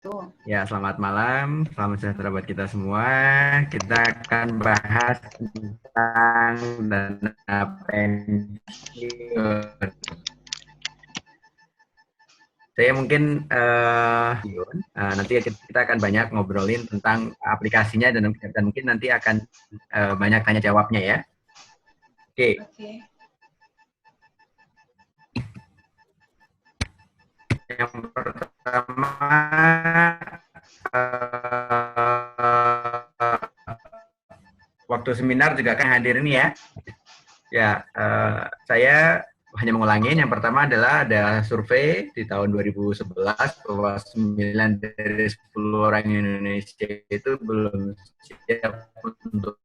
Tuh. Ya, selamat malam. Selamat sejahtera buat kita semua. Kita akan bahas tentang dana pensiun. Saya mungkin nanti kita akan banyak ngobrolin tentang aplikasinya dan mungkin nanti akan banyak tanya jawabnya ya. Oke. Oke. Yang pertama waktu seminar juga akan hadir ini ya. Ya, saya hanya mengulangi. Yang pertama adalah ada survei di tahun 2011 bahwa 9 dari 10 orang Indonesia itu belum siap untuk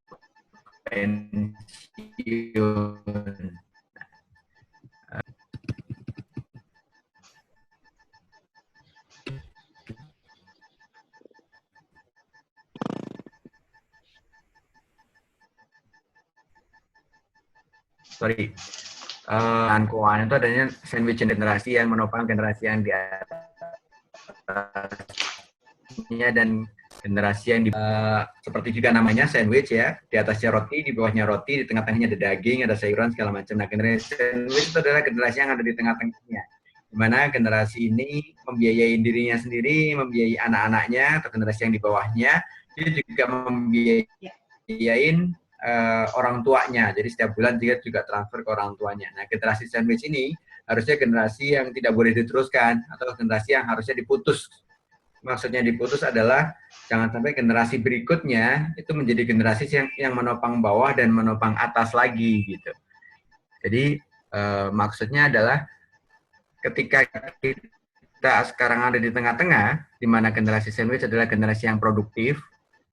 pensiun. Sorry. Keuangan itu adanya sandwich generasi yang menopang generasi yang di atasnya dan generasi yang di seperti juga namanya sandwich ya, di atasnya roti, di bawahnya roti, di tengah-tengahnya ada daging, ada sayuran segala macam. Nah, generasi sandwich itu adalah generasi yang ada di tengah-tengahnya, di mana generasi ini membiayai dirinya sendiri, membiayai anak-anaknya, atau generasi yang di bawahnya, dia juga membiayain orang tuanya. Jadi setiap bulan dia juga transfer ke orang tuanya. Nah, generasi sandwich ini harusnya generasi yang tidak boleh diteruskan atau generasi yang harusnya diputus. Maksudnya diputus adalah jangan sampai generasi berikutnya itu menjadi generasi yang menopang bawah dan menopang atas lagi gitu. Jadi maksudnya adalah ketika kita sekarang ada di tengah-tengah, di mana generasi sandwich adalah generasi yang produktif,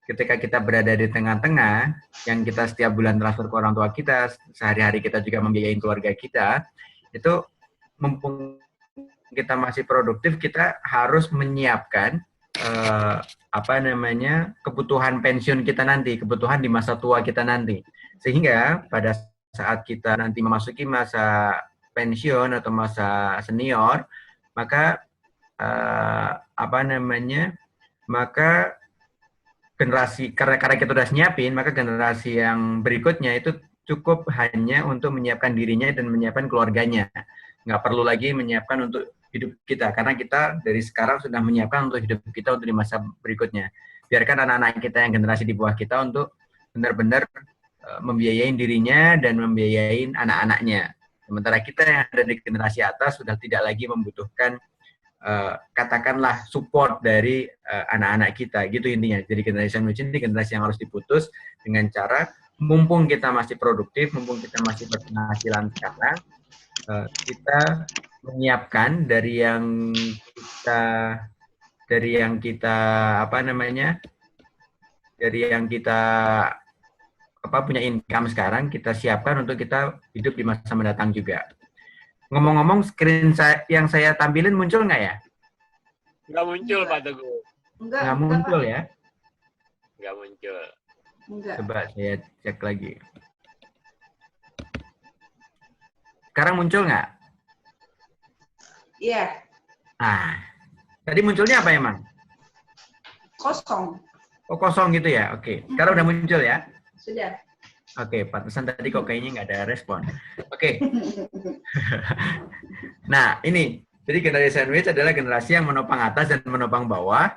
ketika kita berada di tengah-tengah, yang kita setiap bulan transfer ke orang tua kita, sehari-hari kita juga membiayai keluarga kita, itu mumpung kita masih produktif, kita harus menyiapkan kebutuhan pensiun kita nanti, kebutuhan di masa tua kita nanti. Sehingga pada saat kita nanti memasuki masa pensiun atau masa senior, maka maka generasi karena kita sudah nyiapin, maka generasi yang berikutnya itu cukup hanya untuk menyiapkan dirinya dan menyiapkan keluarganya. Nggak perlu lagi menyiapkan untuk hidup kita, karena kita dari sekarang sudah menyiapkan untuk hidup kita untuk di masa berikutnya. Biarkan anak-anak kita yang generasi di bawah kita untuk benar-benar membiayai dirinya dan membiayai anak-anaknya. Sementara kita yang ada di generasi atas sudah tidak lagi membutuhkan katakanlah support dari anak-anak kita, gitu intinya. Jadi generasi sandwich ini generasi yang harus diputus dengan cara mumpung kita masih produktif, mumpung kita masih berpenghasilan sekarang, kita menyiapkan dari yang kita punya income sekarang, kita siapkan untuk kita hidup di masa mendatang juga. Ngomong-ngomong, screen yang saya tampilin muncul nggak ya? Nggak muncul, Pak Teguh. Nggak muncul ya? Nggak muncul. Enggak. Coba saya cek lagi. Sekarang muncul nggak? Iya. Nah, tadi munculnya apa emang? Kosong. Oh, kosong gitu ya? Oke. Sekarang udah muncul ya? Sudah. Oke, pantesan tadi kok kayaknya nggak ada respon. Oke. Nah, ini. Jadi generasi sandwich adalah generasi yang menopang atas dan menopang bawah.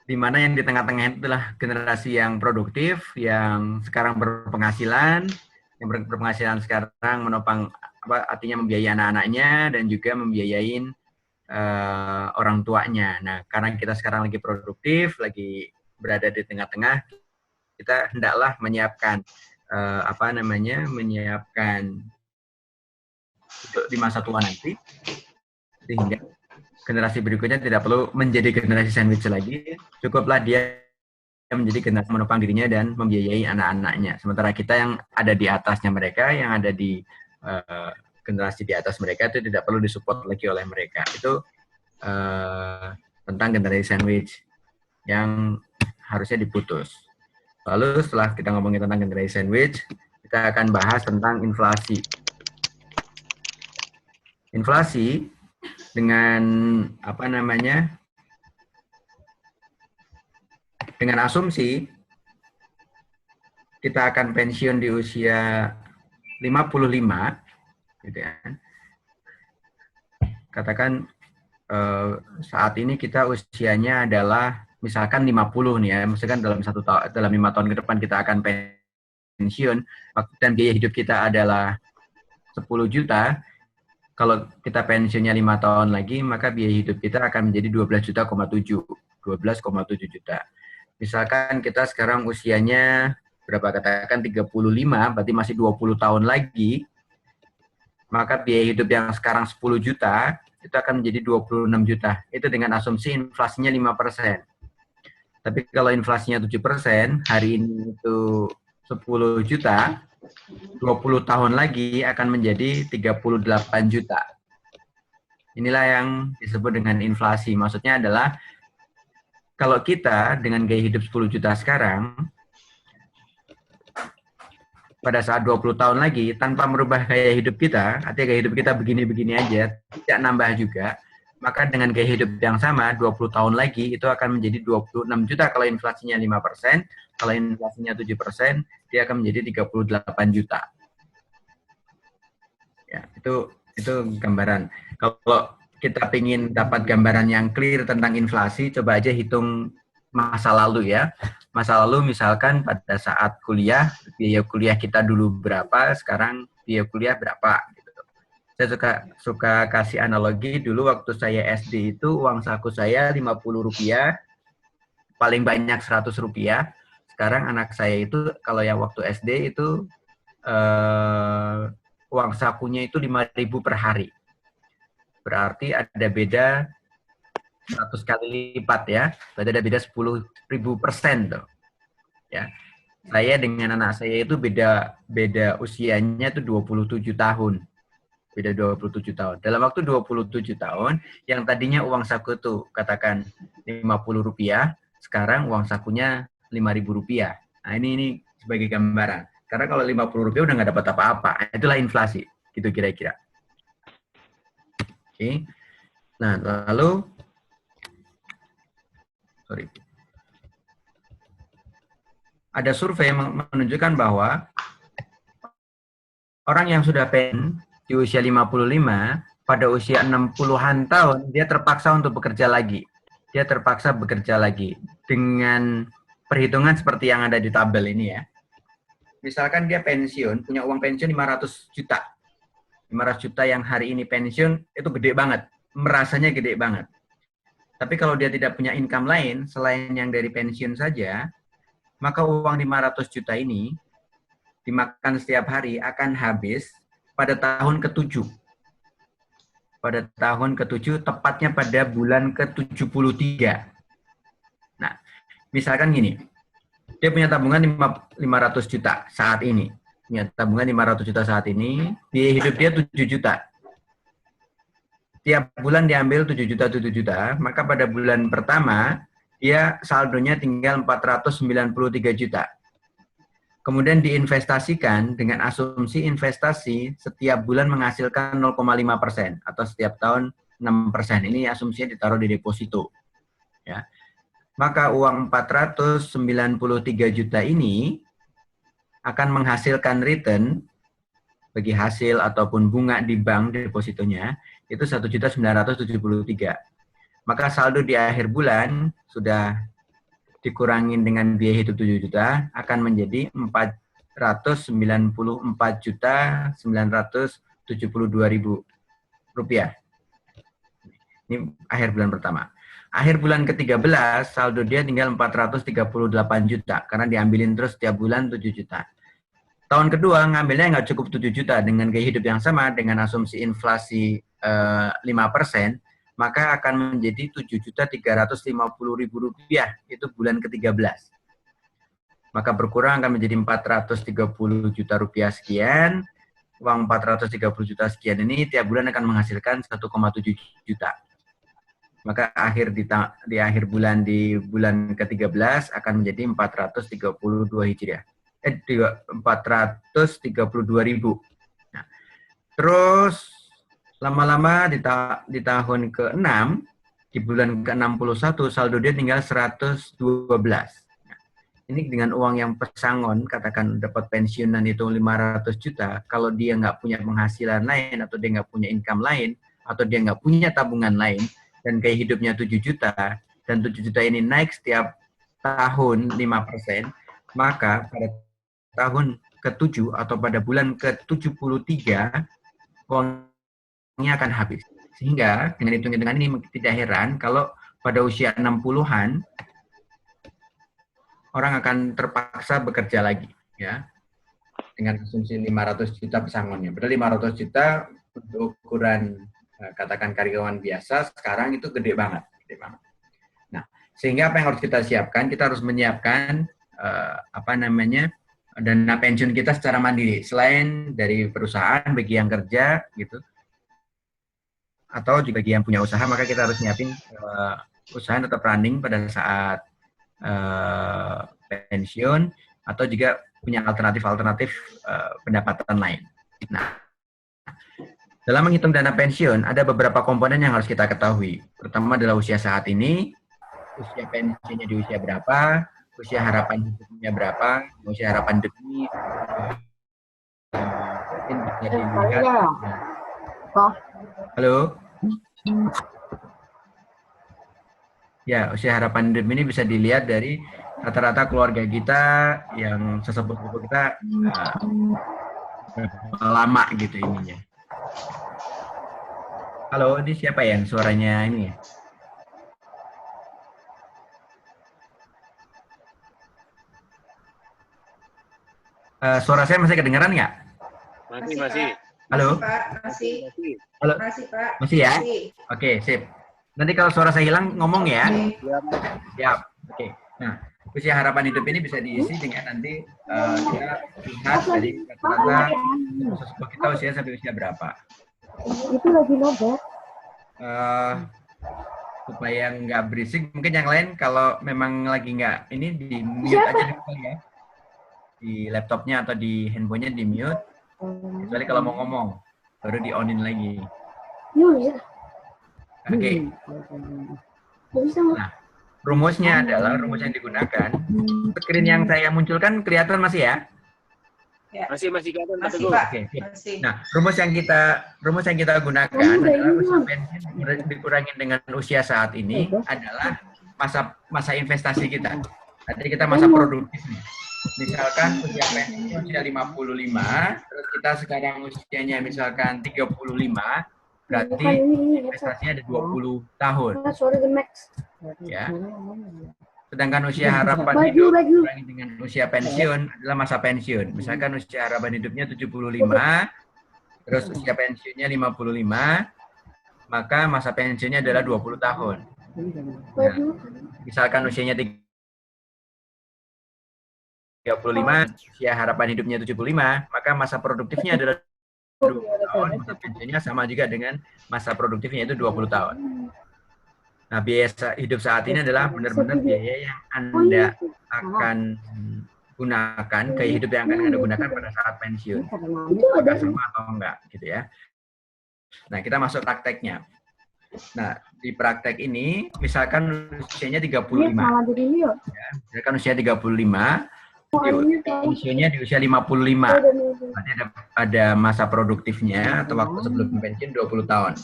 Di mana yang di tengah-tengah itu adalah generasi yang produktif, yang sekarang berpenghasilan, yang berpenghasilan sekarang menopang, artinya membiayai anak-anaknya dan juga membiayain orang tuanya. Nah, karena kita sekarang lagi produktif, lagi berada di tengah-tengah, kita hendaklah menyiapkan menyiapkan di masa tua nanti, sehingga generasi berikutnya tidak perlu menjadi generasi sandwich lagi, cukuplah dia menjadi generasi menopang dirinya dan membiayai anak-anaknya. Sementara kita yang ada di atasnya mereka, yang ada di generasi di atas mereka itu tidak perlu disupport lagi oleh mereka. Itu tentang generasi sandwich yang harusnya diputus. Lalu setelah kita ngomongin tentang generasi sandwich, kita akan bahas tentang inflasi. Inflasi dengan apa namanya? Dengan asumsi kita akan pensiun di usia 55 gitu ya. Katakan saat ini kita usianya adalah misalkan 50 nih ya, misalkan dalam 5 tahun ke depan kita akan pensiun dan biaya hidup kita adalah 10 juta. Kalau kita pensiunnya 5 tahun lagi, maka biaya hidup kita akan menjadi 12,7 juta. Misalkan kita sekarang usianya berapa, katakan 35, berarti masih 20 tahun lagi, maka biaya hidup yang sekarang 10 juta, itu akan menjadi 26 juta. Itu dengan asumsi inflasinya 5%. Tapi kalau inflasinya 7%, hari ini itu 10 juta, 20 tahun lagi akan menjadi 38 juta. Inilah yang disebut dengan inflasi. Maksudnya adalah kalau kita dengan gaya hidup 10 juta sekarang, pada saat 20 tahun lagi, tanpa merubah gaya hidup kita, artinya gaya hidup kita begini-begini aja, tidak nambah juga, maka dengan gaya hidup yang sama, 20 tahun lagi, itu akan menjadi 26 juta kalau inflasinya 5%, kalau inflasinya 7%, dia akan menjadi 38 juta. Ya, itu gambaran. Kalau kita ingin dapat gambaran yang clear tentang inflasi, coba aja hitung masa lalu ya. Masa lalu misalkan pada saat kuliah, biaya kuliah kita dulu berapa, sekarang biaya kuliah berapa. Gitu. Saya suka kasih analogi, dulu waktu saya SD itu uang saku saya Rp50, paling banyak Rp100. Sekarang anak saya itu, kalau yang waktu SD itu, uang sakunya itu 5.000 per hari. Berarti ada beda 100 kali lipat ya. Berarti ada beda 10.000% tuh. Ya. Saya dengan anak saya itu beda usianya itu 27 tahun. Beda 27 tahun. Dalam waktu 27 tahun, yang tadinya uang saku itu katakan Rp50, sekarang uang sakunya Rp5.000. Nah, ini sebagai gambaran. Karena kalau Rp50 udah nggak dapat apa-apa. Itulah inflasi. Gitu kira-kira. Oke. Nah, lalu ada survei menunjukkan bahwa orang yang sudah pensiun di usia 55, pada usia 60-an tahun, dia terpaksa untuk bekerja lagi. Dia terpaksa bekerja lagi. Dengan perhitungan seperti yang ada di tabel ini ya. Misalkan dia pensiun, punya uang pensiun 500 juta. 500 juta yang hari ini pensiun, itu gede banget. Merasanya gede banget. Tapi kalau dia tidak punya income lain, selain yang dari pensiun saja, maka uang 500 juta ini dimakan setiap hari akan habis pada tahun ke-7. Pada tahun ke-7, tepatnya pada bulan ke-73. Nah, misalkan gini, dia punya tabungan 500 juta saat ini. Punya tabungan 500 juta saat ini, biaya hidup dia 7 juta. Tiap bulan diambil 7 juta, maka pada bulan pertama, dia saldonya tinggal 493 juta. Kemudian diinvestasikan dengan asumsi investasi setiap bulan menghasilkan 0,5% atau setiap tahun 6%. Ini asumsinya ditaruh di deposito. Ya. Maka uang 493 juta ini akan menghasilkan return bagi hasil ataupun bunga di bank depositonya itu 1.973. Maka saldo di akhir bulan sudah dikurangin dengan biaya hidup 7 juta akan menjadi 494.972.000 rupiah. Ini akhir bulan pertama. Akhir bulan ke-13 saldo dia tinggal 438 juta karena diambilin terus setiap bulan 7 juta. Tahun kedua ngambilnya nggak cukup 7 juta dengan gaya hidup yang sama dengan asumsi inflasi 5%, maka akan menjadi 7.350.000 rupiah itu bulan ke-13. Maka berkurang akan menjadi 430 juta rupiah sekian. Uang 430 juta sekian ini tiap bulan akan menghasilkan 1,7 juta. Maka di akhir bulan di bulan ke-13 akan menjadi 432 Hijriah. 432.000. Nah, terus Lama-lama di tahun ke-6, di bulan ke-61, saldo dia tinggal 112. Nah, ini dengan uang yang pesangon, katakan dapat pensiunan itu 500 juta, kalau dia nggak punya penghasilan lain, atau dia nggak punya income lain, atau dia nggak punya tabungan lain, dan gaya hidupnya 7 juta, dan 7 juta ini naik setiap tahun 5%, maka pada tahun ke-7 atau pada bulan ke-73, uangnya akan habis. Sehingga dengan hitung-hitungan ini tidak heran kalau pada usia 60-an orang akan terpaksa bekerja lagi, ya, dengan asumsi 500 juta pesangonnya. Padahal 500 juta untuk ukuran katakan karyawan biasa sekarang itu gede banget, gede banget. Nah, sehingga apa yang harus kita siapkan? Kita harus menyiapkan dana pensiun kita secara mandiri, selain dari perusahaan bagi yang kerja gitu, atau juga bagi yang punya usaha, maka kita harus nyiapin usaha tetap running pada saat pensiun, atau juga punya alternatif pendapatan lain. Nah, dalam menghitung dana pensiun, ada beberapa komponen yang harus kita ketahui. Pertama adalah usia saat ini, usia pensiunnya di usia berapa, usia harapan hidupnya berapa, usia harapan hidupnya mungkin bisa dilihat. Halo? Ya, usia harapan hidup ini bisa dilihat dari rata-rata keluarga kita yang sesepuh-sepuh kita berapa lama gitu ininya. Halo, ini siapa yang suaranya ini? Suara saya masih kedengaran nggak? Masih. Halo? Masih, Pak. Masih. Halo? Masih, Pak. Masih ya? Masih. Oke, sip. Nanti kalau suara saya hilang, ngomong ya. Oke. Siap. Oke. Nah, usia harapan hidup ini bisa diisi dengan nanti kita lihat dari rata-rata sesepuh kita usia sampai usia berapa. Itu lagi nobel. Supaya nggak berisik, mungkin yang lain kalau memang lagi nggak, ini di mute aja dulu ya. Di laptopnya atau di handphonenya di mute, kecuali kalau mau ngomong, baru di onin lagi. Ya. Oke. Nah, rumusnya adalah, rumus yang digunakan, screen yang saya munculkan kelihatan masih ya? Ya. Masih kelihatan, Pak Masih, Teguh. Pak. Oke. Masih. Nah, rumus yang kita gunakan adalah usia pensiun dikurangin dengan usia saat ini adalah masa investasi kita. Tadi kita masa produktif nih. Misalkan usia pensiun usia 55, terus kita sekarang usianya misalkan 35, berarti investasinya ada 20 tahun. Ya. Sedangkan usia harapan hidup dikurangi dengan usia pensiun adalah masa pensiun. Misalkan usia harapan hidupnya 75, terus usia pensiunnya 55, maka masa pensiunnya adalah 20 tahun. Nah, misalkan usianya 35, usia harapan hidupnya 75, maka masa produktifnya adalah 20 tahun, masa pensiunnya sama juga dengan masa produktifnya itu 20 tahun. Nah, biaya hidup saat ini adalah benar-benar biaya yang Anda akan gunakan, gaya hidup yang akan Anda gunakan pada saat pensiun. Apakah sama atau enggak, gitu ya. Nah, kita masuk prakteknya. Nah, di praktek ini, misalkan usianya 35. Ya, misalkan usia 35, pensiunnya di usia 55. Berarti ada masa produktifnya atau waktu sebelum pensiun 20 tahun.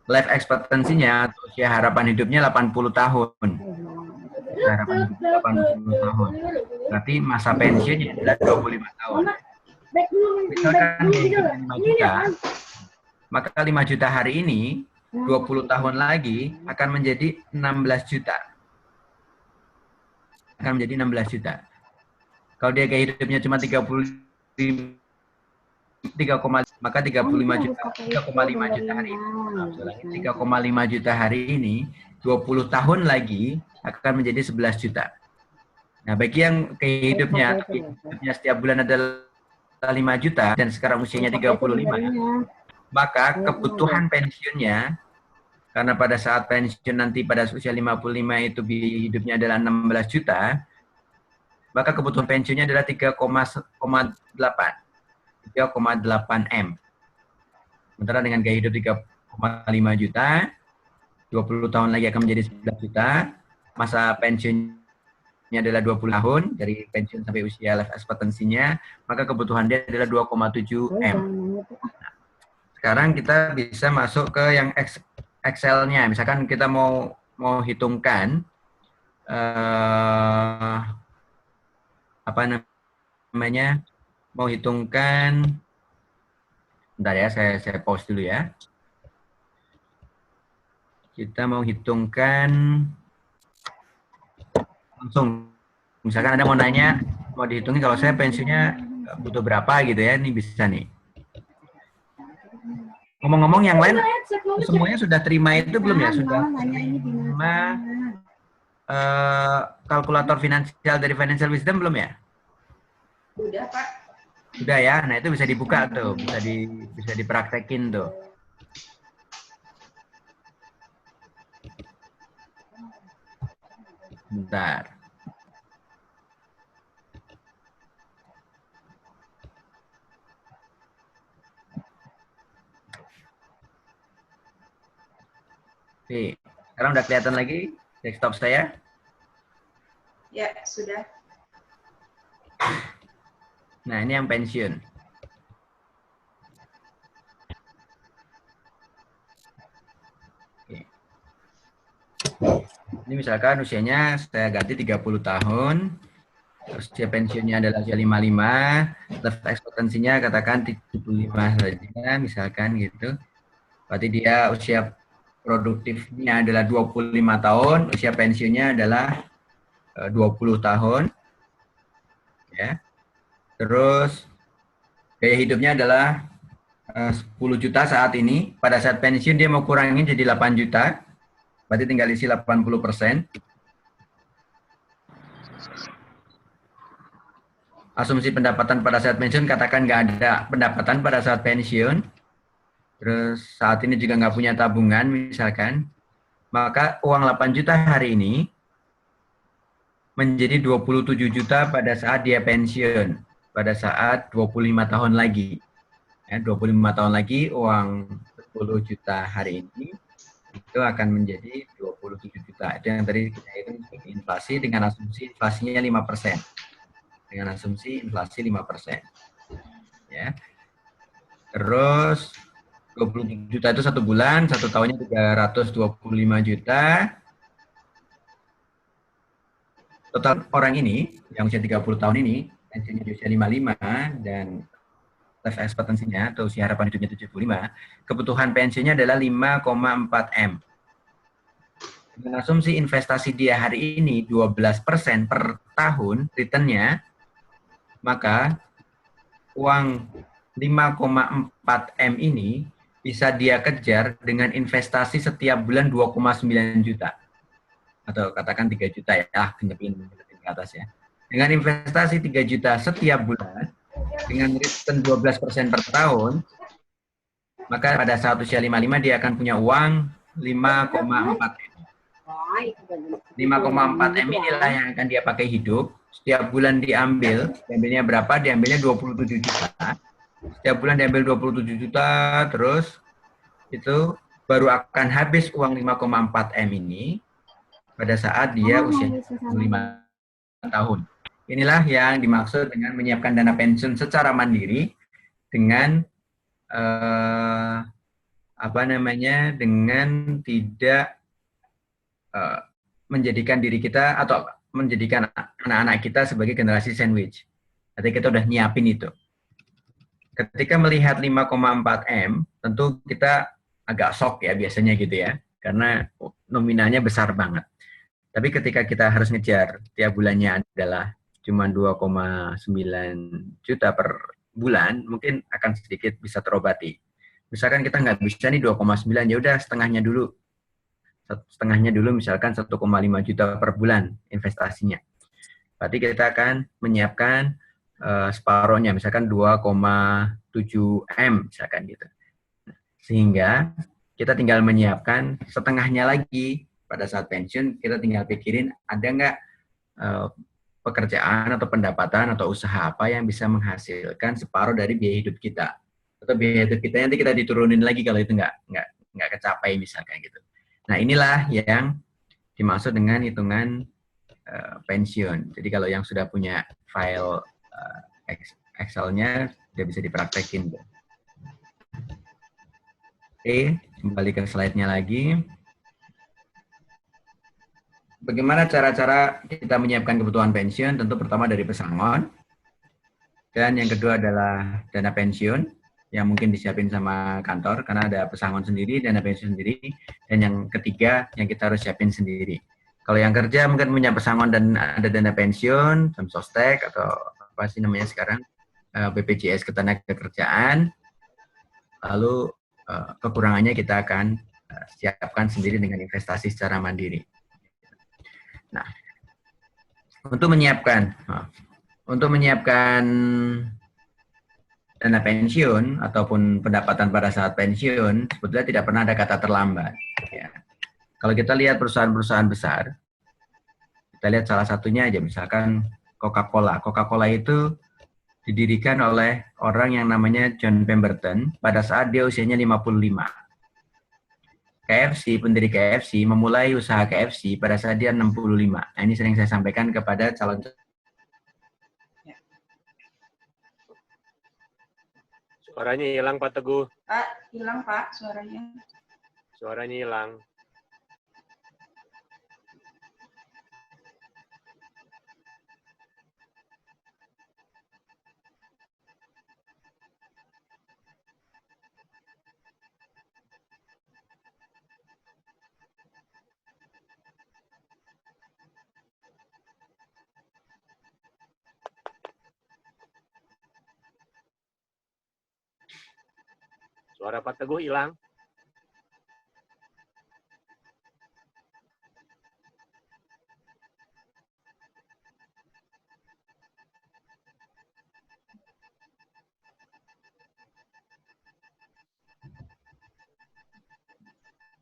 Life expectancy-nya atau usia harapan hidupnya 80 tahun. Usia harapan hidupnya 80 tahun. Berarti masa pensiunnya adalah 25 tahun. Misalkan hidup 5 juta, maka 5 juta hari ini 20 tahun lagi akan menjadi 16 juta. Akan menjadi 16 juta. Kalau dia gaya hidupnya cuma 3,5 juta, 3,5 juta hari ini. 3,5 juta hari ini, 20 tahun lagi akan menjadi 11 juta. Nah, bagi yang gaya hidupnya setiap bulan adalah 5 juta dan sekarang usianya 35, maka kebutuhan pensiunnya, karena pada saat pensiun nanti pada usia 55 itu biaya hidupnya adalah 16 juta, maka kebutuhan pensiunnya adalah 3,8 M. Sementara dengan gaya hidup 3,5 juta, 20 tahun lagi akan menjadi 11 juta, masa pensiunnya adalah 20 tahun, dari pensiun sampai usia life expectancy-nya, maka kebutuhan dia adalah 2,7 M. Sekarang kita bisa masuk ke yang Excel-nya. Misalkan kita mau hitungkan apa namanya? Mau hitungkan, bentar ya, saya pause dulu ya. Kita mau hitungkan langsung. Misalkan Anda mau nanya, mau dihitungin kalau saya pensiunnya butuh berapa gitu ya, ini bisa nih. Ngomong-ngomong yang lain, semuanya sudah terima itu belum ya? Sudah terima kalkulator finansial dari Financial Wisdom belum ya? Udah, Pak. Sudah ya, nah itu bisa dibuka tuh, bisa dipraktekin tuh. Bentar. Oke, sekarang udah kelihatan lagi desktop saya? Ya, sudah. Nah, ini yang pensiun. Oke. Ini misalkan usianya saya ganti 30 tahun, usia pensiunnya adalah usia 55, life expectancy-nya katakan 75 saja, misalkan gitu. Berarti dia usia produktifnya adalah 25 tahun, usia pensiunnya adalah 20 tahun. Ya. Terus gaya hidupnya adalah 10 juta saat ini. Pada saat pensiun dia mau kurangin jadi 8 juta. Berarti tinggal isi 80%. Asumsi pendapatan pada saat pensiun, katakan nggak ada pendapatan pada saat pensiun. Terus saat ini juga nggak punya tabungan misalkan. Maka uang 8 juta hari ini menjadi 27 juta pada saat dia pensiun. Pada saat 25 tahun lagi. Ya, 25 tahun lagi uang 10 juta hari ini itu akan menjadi 27 juta. Itu yang tadi kita hitung sebagai inflasi dengan asumsi inflasinya 5%. Dengan asumsi inflasi 5%. Ya. Terus 27 juta itu 1 bulan, 1 tahunnya 325 juta. Total orang ini, yang usia 30 tahun ini, pensiunnya di usia 55 dan life expectancy-nya atau usia harapan hidupnya 75, kebutuhan pensiunnya adalah 5,4 M. Dengan asumsi investasi dia hari ini 12% per tahun return-nya, maka uang 5,4 M ini bisa dia kejar dengan investasi setiap bulan 2,9 juta. Atau katakan 3 juta ya, genepin ke atas ya. Dengan investasi 3 juta setiap bulan, dengan return 12% per tahun, maka pada saat usia 55 dia akan punya uang 5,4 M. 5,4 M inilah yang akan dia pakai hidup. Setiap bulan diambilnya berapa? Diambilnya 27 juta. Setiap bulan diambil 27 juta, terus itu baru akan habis uang 5,4 M ini pada saat dia usia 25 tahun. Inilah yang dimaksud dengan menyiapkan dana pensiun secara mandiri dengan dengan tidak menjadikan diri kita atau menjadikan anak-anak kita sebagai generasi sandwich. Jadi kita udah nyiapin itu. Ketika melihat 5,4 M, tentu kita agak shock ya biasanya gitu ya, karena nominalnya besar banget. Tapi ketika kita harus ngejar tiap bulannya adalah cuma 2,9 juta per bulan, mungkin akan sedikit bisa terobati. Misalkan kita nggak bisa nih 2,9, ya udah setengahnya dulu. Setengahnya dulu misalkan 1,5 juta per bulan investasinya. Berarti kita akan menyiapkan separohnya, misalkan 2,7 M, misalkan gitu. Sehingga kita tinggal menyiapkan setengahnya lagi pada saat pensiun, kita tinggal pikirin ada nggak pekerjaan atau pendapatan atau usaha apa yang bisa menghasilkan separuh dari biaya hidup kita. atau biaya hidup kita nanti kita diturunin lagi kalau itu nggak kecapai misalkan gitu. Nah inilah yang dimaksud dengan hitungan pensiun. Jadi kalau yang sudah punya file Excel-nya sudah bisa dipraktekin. Oke, kembali ke slide-nya lagi. Bagaimana cara-cara kita menyiapkan kebutuhan pensiun? Tentu pertama dari pesangon. Dan yang kedua adalah dana pensiun yang mungkin disiapin sama kantor karena ada pesangon sendiri, dana pensiun sendiri. Dan yang ketiga yang kita harus siapin sendiri. Kalau yang kerja mungkin punya pesangon dan ada dana pensiun, Sostek atau apa sih namanya sekarang, BPJS Ketenagakerjaan. Lalu kekurangannya kita akan siapkan sendiri dengan investasi secara mandiri. Nah, untuk menyiapkan dana pensiun ataupun pendapatan pada saat pensiun, sebetulnya tidak pernah ada kata terlambat. Ya. Kalau kita lihat perusahaan-perusahaan besar, kita lihat salah satunya aja, misalkan Coca-Cola. Coca-Cola itu didirikan oleh orang yang namanya John Pemberton pada saat dia usianya 55. KFC, pendiri KFC, memulai usaha KFC pada saat dia 65. Nah, ini sering saya sampaikan kepada calon. Suaranya hilang, Pak Teguh. Pak, hilang Pak suaranya. Suaranya hilang. Suara Pak Teguh hilang.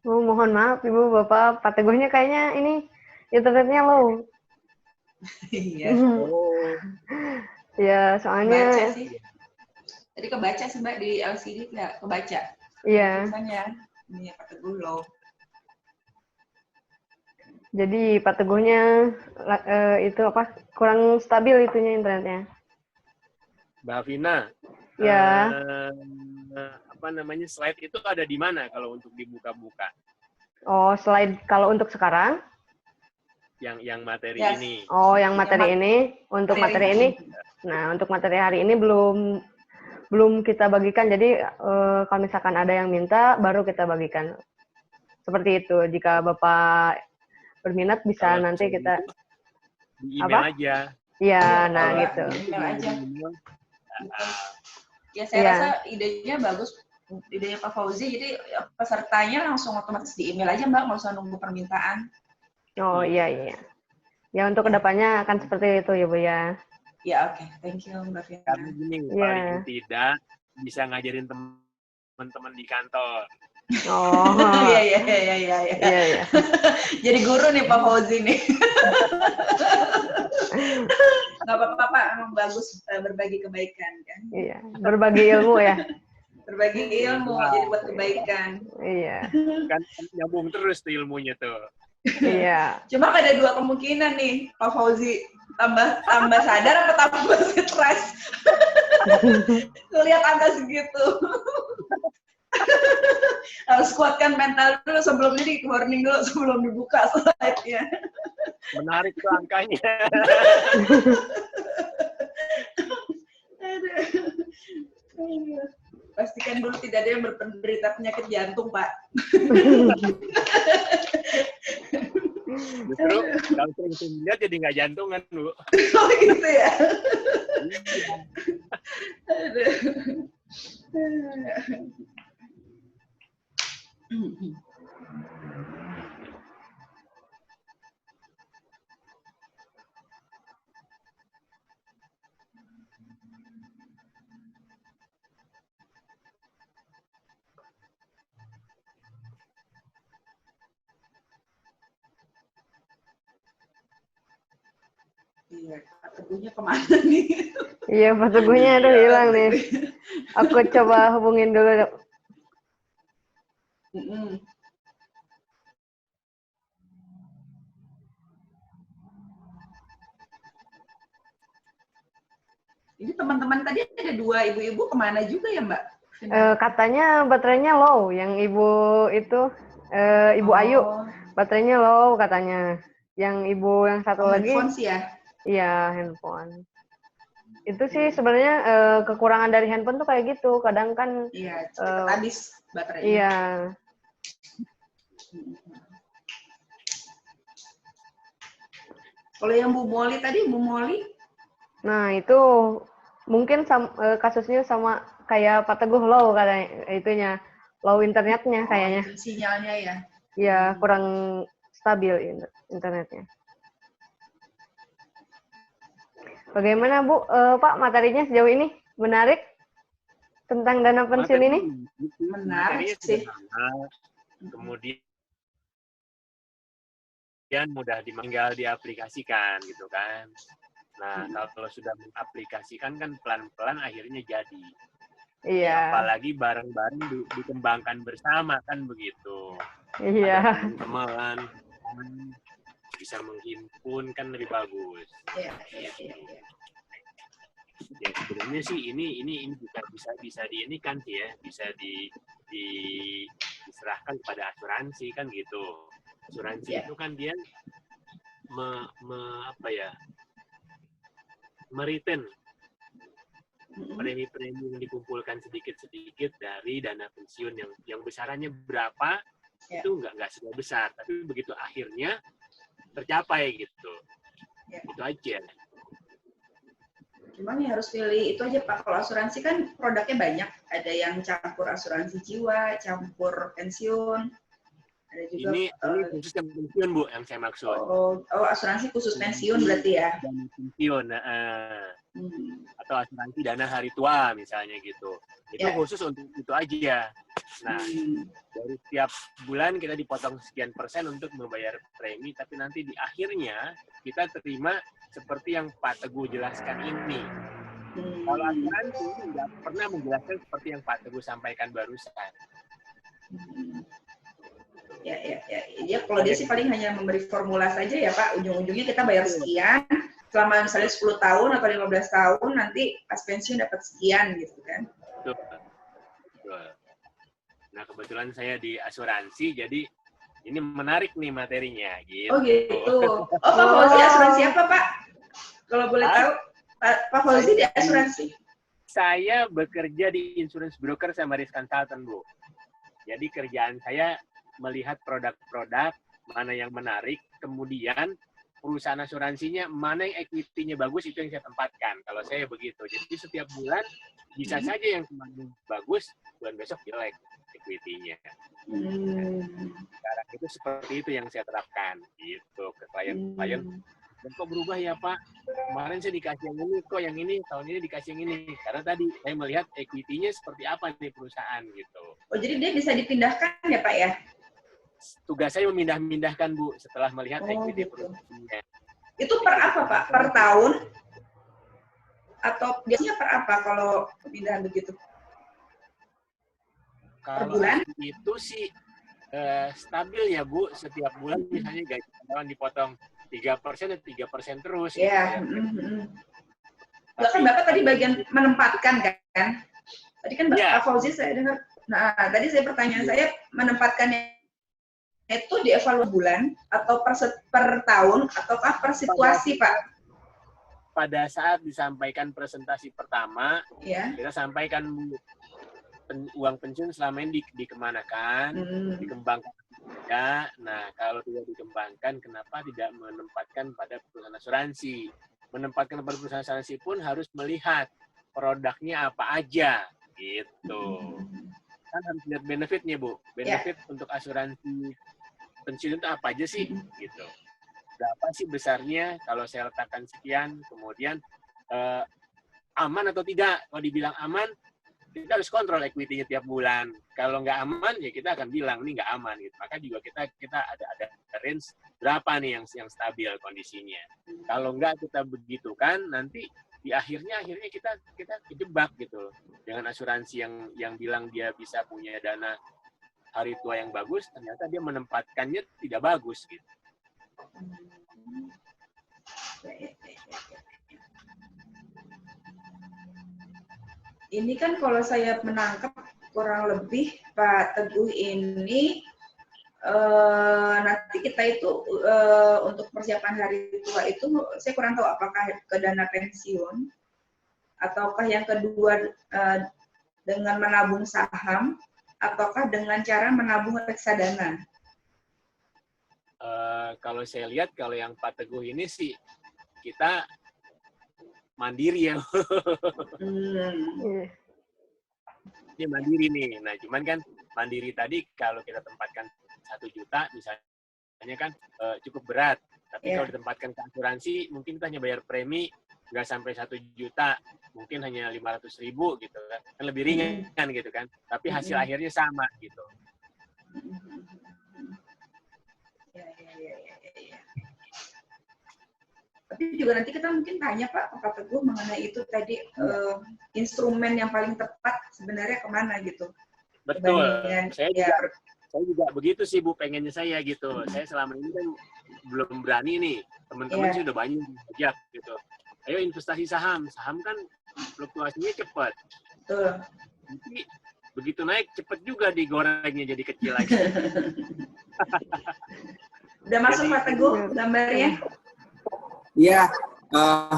Oh, mohon maaf Ibu Bapak, Pak Teguhnya kayaknya ini internetnya low. Iya. Oh, Ya, soalnya Baca sih. Tadi kebaca sih Mbak di LCD nggak kebaca. iya. Tulisannya ini Pak Teguh low. Jadi Pak Teguhnya itu apa? Kurang stabil itunya internetnya. Mbak Vina. Ya. Apa namanya, slide itu ada di mana kalau untuk dibuka-buka? Oh, slide kalau untuk sekarang? Yang materi Yes. ini. Oh, yang materi ini. Untuk materi ini. Materi. Nah, untuk materi hari ini belum kita bagikan. Jadi kalau misalkan ada yang minta, baru kita bagikan. Seperti itu. Jika Bapak berminat bisa Kalau nanti kita di email aja. Iya, nah Kalau gitu. di email aja. Betul. Ya saya Iya. rasa idenya bagus, idenya Pak Fauzi. Jadi pesertanya langsung otomatis di email aja Mbak, nggak usah nunggu permintaan. Oh iya. Ya untuk kedepannya akan seperti itu ya Bu ya. Ya oke, thank you Mbak Fiana. Karena gini, Iya. paling tidak bisa ngajarin teman-teman di kantor. Oh. Iya. Iya. Jadi guru nih Pak Fauzi nih. Nggak apa-apa Pak, emang bagus berbagi kebaikan kan. Iya, berbagi ilmu ya. Berbagi ilmu, jadi buat kebaikan. Iya. Kan nyambung terus tuh ilmunya tuh. Iya. Cuma ada dua kemungkinan nih, Pak Fauzi. Tambah sadar atau tambah stres? Lihat angka segitu. Harus kuatkan mental dulu sebelum ini, warning dulu sebelum dibuka slide-nya. Menarik tuh angkanya. Aduh. Pastikan dulu tidak ada yang menderita penyakit jantung, Pak. Justru kalau sering lihat jadi nggak jantungan, Bu. Oh gitu ya. Iya, Pak Teguhnya kemana nih? Iya, Pak Teguhnya itu hilang nih. Aku coba hubungin dulu. Mm-mm. Ini teman-teman tadi ada 2 ibu-ibu kemana juga ya Mbak? Katanya baterainya low. Yang ibu itu, Ibu Ayu, Oh, baterainya low katanya. Yang ibu yang satu lagi, handphone sih ya. iya handphone. Itu sih sebenarnya kekurangan dari handphone tuh kayak gitu. Kadang kan, Iya, cepat habis baterainya. iya. Kalau yang Bu Molly tadi, Bu Molly, Nah itu mungkin kasusnya sama kayak Pak Teguh low katanya, itunya low internetnya kayaknya. sinyalnya ya. Iya kurang stabil internetnya. Bagaimana Bu, Pak materinya sejauh ini menarik tentang dana pensiun ini? Menarik sih. Kemudian mudah tinggal diaplikasikan gitu kan. Nah, kalau sudah mengaplikasikan kan pelan-pelan akhirnya jadi. Iya. Apalagi bareng-bareng dikembangkan bersama kan begitu. Iya. Ada teman-teman bisa menghimpun kan lebih bagus. Iya. Ya sebenarnya sih ini bisa diinikan sih ya, bisa diserahkan kepada asuransi kan gitu. Asuransi itu kan dia meretain premi-premi yang dikumpulkan sedikit-sedikit dari dana pensiun yang besarannya berapa itu nggak sudah besar, tapi begitu akhirnya tercapai gitu. Itu aja. Cuman ya harus pilih itu aja Pak. Kalau asuransi kan produknya banyak. Ada yang campur asuransi jiwa, campur pensiun. Ada juga ini khusus yang pensiun Bu yang saya maksud. Oh, asuransi khusus pensiun berarti ya? Dana pensiun, atau asuransi dana hari tua misalnya gitu. Itu khusus untuk itu aja. Nah, dari setiap bulan kita dipotong sekian persen untuk membayar premi, tapi nanti di akhirnya kita terima seperti yang Pak Teguh jelaskan ini. Kalau asuransi nggak pernah menjelaskan seperti yang Pak Teguh sampaikan barusan. Ya, kalau dia sih paling hanya memberi formula saja ya Pak, ujung-ujungnya kita bayar sekian, selama misalnya 10 tahun atau 15 tahun, nanti pas pensiun dapat sekian gitu kan. Betul. Nah kebetulan saya di asuransi, jadi ini menarik nih materinya. Gitu. Oh gitu. Pak Fauzi asuransi apa Pak? Kalau boleh tahu, Pak Fauzi di asuransi? Saya bekerja di insurance broker sama risk consultant Bu. Jadi kerjaan saya melihat produk-produk mana yang menarik, kemudian perusahaan asuransinya mana yang equity-nya bagus itu yang saya tempatkan. Kalau saya begitu. Jadi setiap bulan bisa saja yang kemarin bagus, bulan besok jelek equity-nya. Sekarang itu seperti itu yang saya terapkan gitu ke klien-klien. Dan kok berubah ya Pak? Kemarin saya dikasih yang ini, kok yang ini tahun ini dikasih yang ini. Karena tadi saya melihat equity-nya seperti apa nih perusahaan gitu. Oh jadi dia bisa dipindahkan ya Pak ya? Tugas saya memindah-mindahkan Bu setelah melihat equity gitu. perusahaannya. Itu per apa Pak? Per tahun? Atau biasanya per apa kalau pemindahan begitu? Kalau per bulan? Itu sih stabil ya Bu, setiap bulan misalnya gaji karyawan dipotong 3% dan 3% terus. Iya. Bahkan Bapak tadi bagian menempatkan kan? Tadi kan Pak Fauzi saya dengar. Nah, tadi pertanyaan saya menempatkannya itu dievaluasi bulan atau per tahun ataukah per situasi Pak? Pada saat disampaikan presentasi pertama, kita sampaikan uang pensiun selama ini dikemanakan, dikembangkan tidak. Nah, kalau tidak dikembangkan, kenapa tidak menempatkan pada perusahaan asuransi? Menempatkan pada perusahaan asuransi pun harus melihat produknya apa aja, gitu. Kan harus lihat benefitnya, Bu. Benefit untuk asuransi pensiun itu apa aja sih, gitu. Berapa sih besarnya? Kalau saya letakkan sekian, kemudian aman atau tidak? Kalau dibilang aman, kita harus kontrol equity-nya tiap bulan. Kalau nggak aman, ya kita akan bilang ini nggak aman. Gitu. Maka juga kita ada range berapa nih yang stabil kondisinya. Kalau nggak kita begitu kan, nanti di akhirnya kita kejebak gitu loh dengan asuransi yang bilang dia bisa punya dana hari tua yang bagus, ternyata dia menempatkannya tidak bagus gitu. Ini kan kalau saya menangkap kurang lebih Pak Teguh ini nanti kita itu untuk persiapan hari tua itu saya kurang tahu apakah ke dana pensiun ataukah yang kedua dengan menabung saham ataukah dengan cara menabung reksadana. Kalau saya lihat kalau yang Pak Teguh ini sih kita mandiri ya. Ini mandiri nih. Nah, cuman kan mandiri tadi kalau kita tempatkan 1 juta misalnya kan cukup berat. Tapi kalau ditempatkan ke asuransi, mungkin kita hanya bayar premi nggak sampai 1 juta, mungkin hanya 500.000 gitu kan. Kan lebih ringan gitu kan. Tapi hasil akhirnya sama gitu. Tapi juga nanti kita mungkin tanya Pak Teguh mengenai itu tadi instrumen yang paling tepat sebenarnya kemana gitu. Betul. Saya juga begitu sih Bu, pengennya saya gitu. Saya selama ini kan belum berani nih. Teman-teman sih udah banyak diajak gitu. Ayo investasi saham. Saham kan fluktuasinya cepat. Betul. Jadi begitu naik cepat juga digorengnya jadi kecil lagi. Udah masuk Pak Teguh gambarnya? Iya,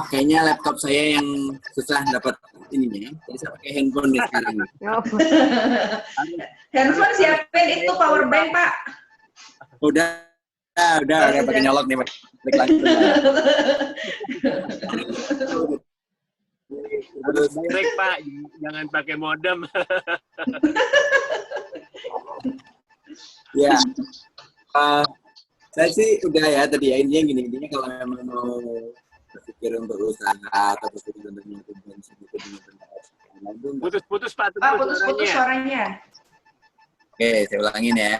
kayaknya laptop saya yang susah dapat ininya. Jadi saya pakai handphone nih sekarang. Handphone siapin itu power bank Pak. Udah pakai nyolok nih. Klik langsung. Harus direct Pak, jangan pakai modem. Ya, saya sih udah ya tadi ya, intinya kalau memang mau berpikir untuk usaha atau berpikir untuk melakukan sesuatu. Putus-putus Pak. Putus-putus suaranya. Oke, saya ulangin ya.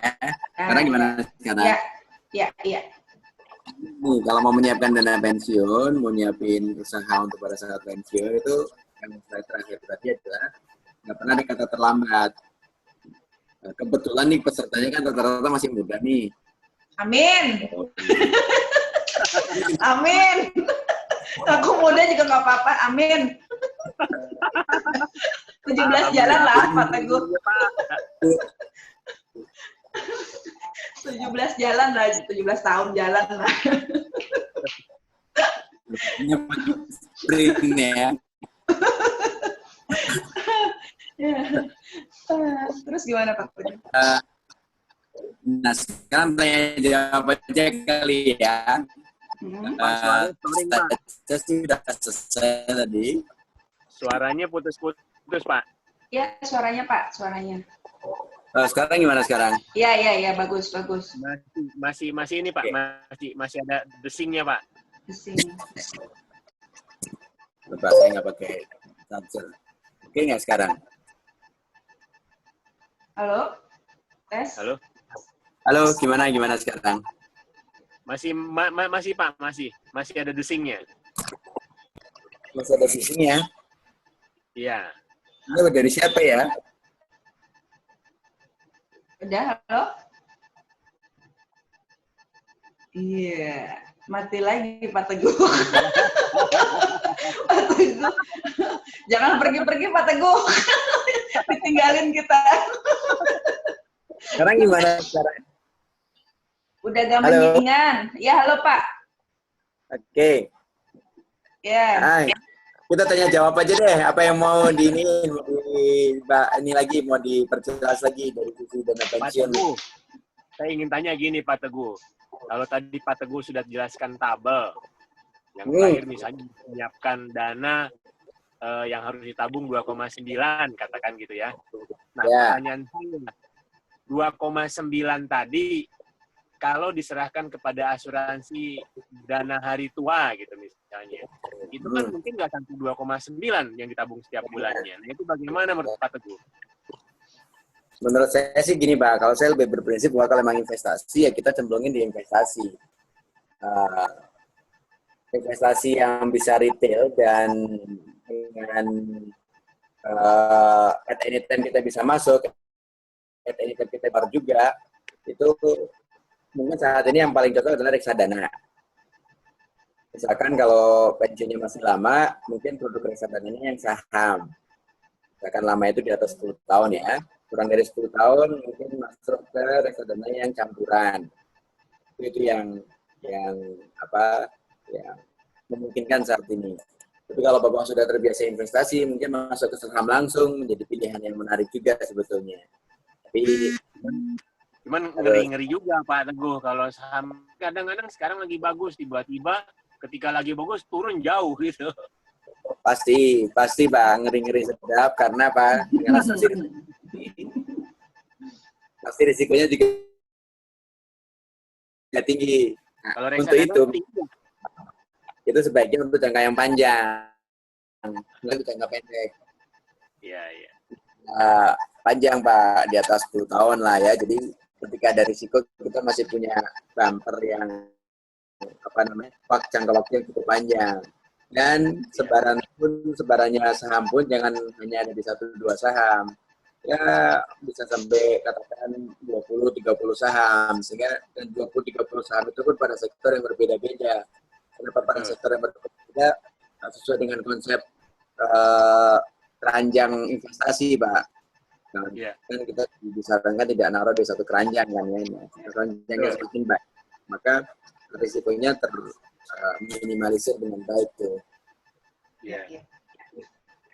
Sekarang gimana sekarang? Ya. Nih, kalau mau menyiapkan dana pensiun, mau nyiapin usaha untuk pada saat pensiun itu yang saya terakhir tadi adalah nggak pernah ada kata terlambat. Nah, kebetulan nih pesertanya kan rata-rata masih muda nih. Amin. Amin. Aku muda juga nggak apa-apa. Amin. 17 jalan lah Pak Teguh. 17 jalan lah, 17 tahun jalan lah. Sprint ya. Terus gimana Pak Teguh? Nah, sekarang tanya jawab aja kali ya. Saya sudah selesai tadi. Suaranya putus-putus, Pak. Ya, suaranya Pak, suaranya. Sekarang gimana sekarang? Iya, bagus. Masih ini Pak, okay. masih ada desingnya Pak. Desing. Bapak saya nggak pakai charger. Oke nggak sekarang? Halo, tes. Halo, gimana sekarang? Masih Pak, masih ada desingnya. Masih ada desingnya? Iya. Halo, dari siapa ya? Udah, halo? Iya, mati lagi Pak Teguh. Pak Teguh. Jangan pergi-pergi Pak Teguh. Ditinggalin kita. Sekarang gimana sekarang? Udah gak mendingan. Ya, halo Pak. Oke. Ya. Hai. Kita tanya jawab aja deh. Apa yang mau ini lagi mau diperjelas lagi dari sisi dana pensiun? Saya ingin tanya gini Pak Teguh. Kalau tadi Pak Teguh sudah jelaskan tabel, yang terakhir misalnya menyiapkan dana yang harus ditabung 2,9 katakan gitu ya. Nah, pertanyaan saya 2,9 tadi kalau diserahkan kepada asuransi dana hari tua gitu misalnya, itu kan mungkin nggak sampai 2,9 yang ditabung setiap bulannya. Nah, itu bagaimana menurut Pak Teguh? Menurut saya sih gini Pak, kalau saya lebih berprinsip bahwa kalau memang investasi ya kita cenderungin di investasi. investasi yang bisa retail dan dengan at any time kita bisa masuk, at any time kita baru juga, itu mungkin saat ini yang paling cocok adalah reksadana. Misalkan kalau pensiunnya masih lama, mungkin produk reksadananya yang saham. Misalkan lama itu di atas 10 tahun ya, kurang dari 10 tahun mungkin masuk ke reksadana yang campuran. Itu yang memungkinkan saat ini. Tapi kalau Bapak sudah terbiasa investasi, mungkin masuk ke saham langsung menjadi pilihan yang menarik juga sebetulnya. Tapi cuman ngeri-ngeri juga Pak Teguh, kalau saham kadang-kadang sekarang lagi bagus, tiba-tiba ketika lagi bagus turun jauh gitu. Pasti Pak, ngeri-ngeri sedap karena Pak, pasti risikonya juga tinggi. Nah, kalau untuk itu sebaiknya untuk jangka yang panjang, untuk jangka pendek. Iya. Panjang Pak, di atas 10 tahun lah ya. Jadi ketika ada risiko kita masih punya bumper yang jangka waktu yang cukup panjang. Dan sebarannya saham pun jangan hanya ada di 1-2 saham. Ya bisa sampai katakan 20-30 saham, sehingga 20-30 saham itu pun pada sektor yang berbeda-beda. Kenapa pada sektor yang berbeda? Sesuai dengan konsep keranjang investasi, Pak. Nah, kan kita disarankan tidak naruh di satu keranjang kan ya, keranjangnya semakin baik, maka risikonya minimalisir dengan baik tuh.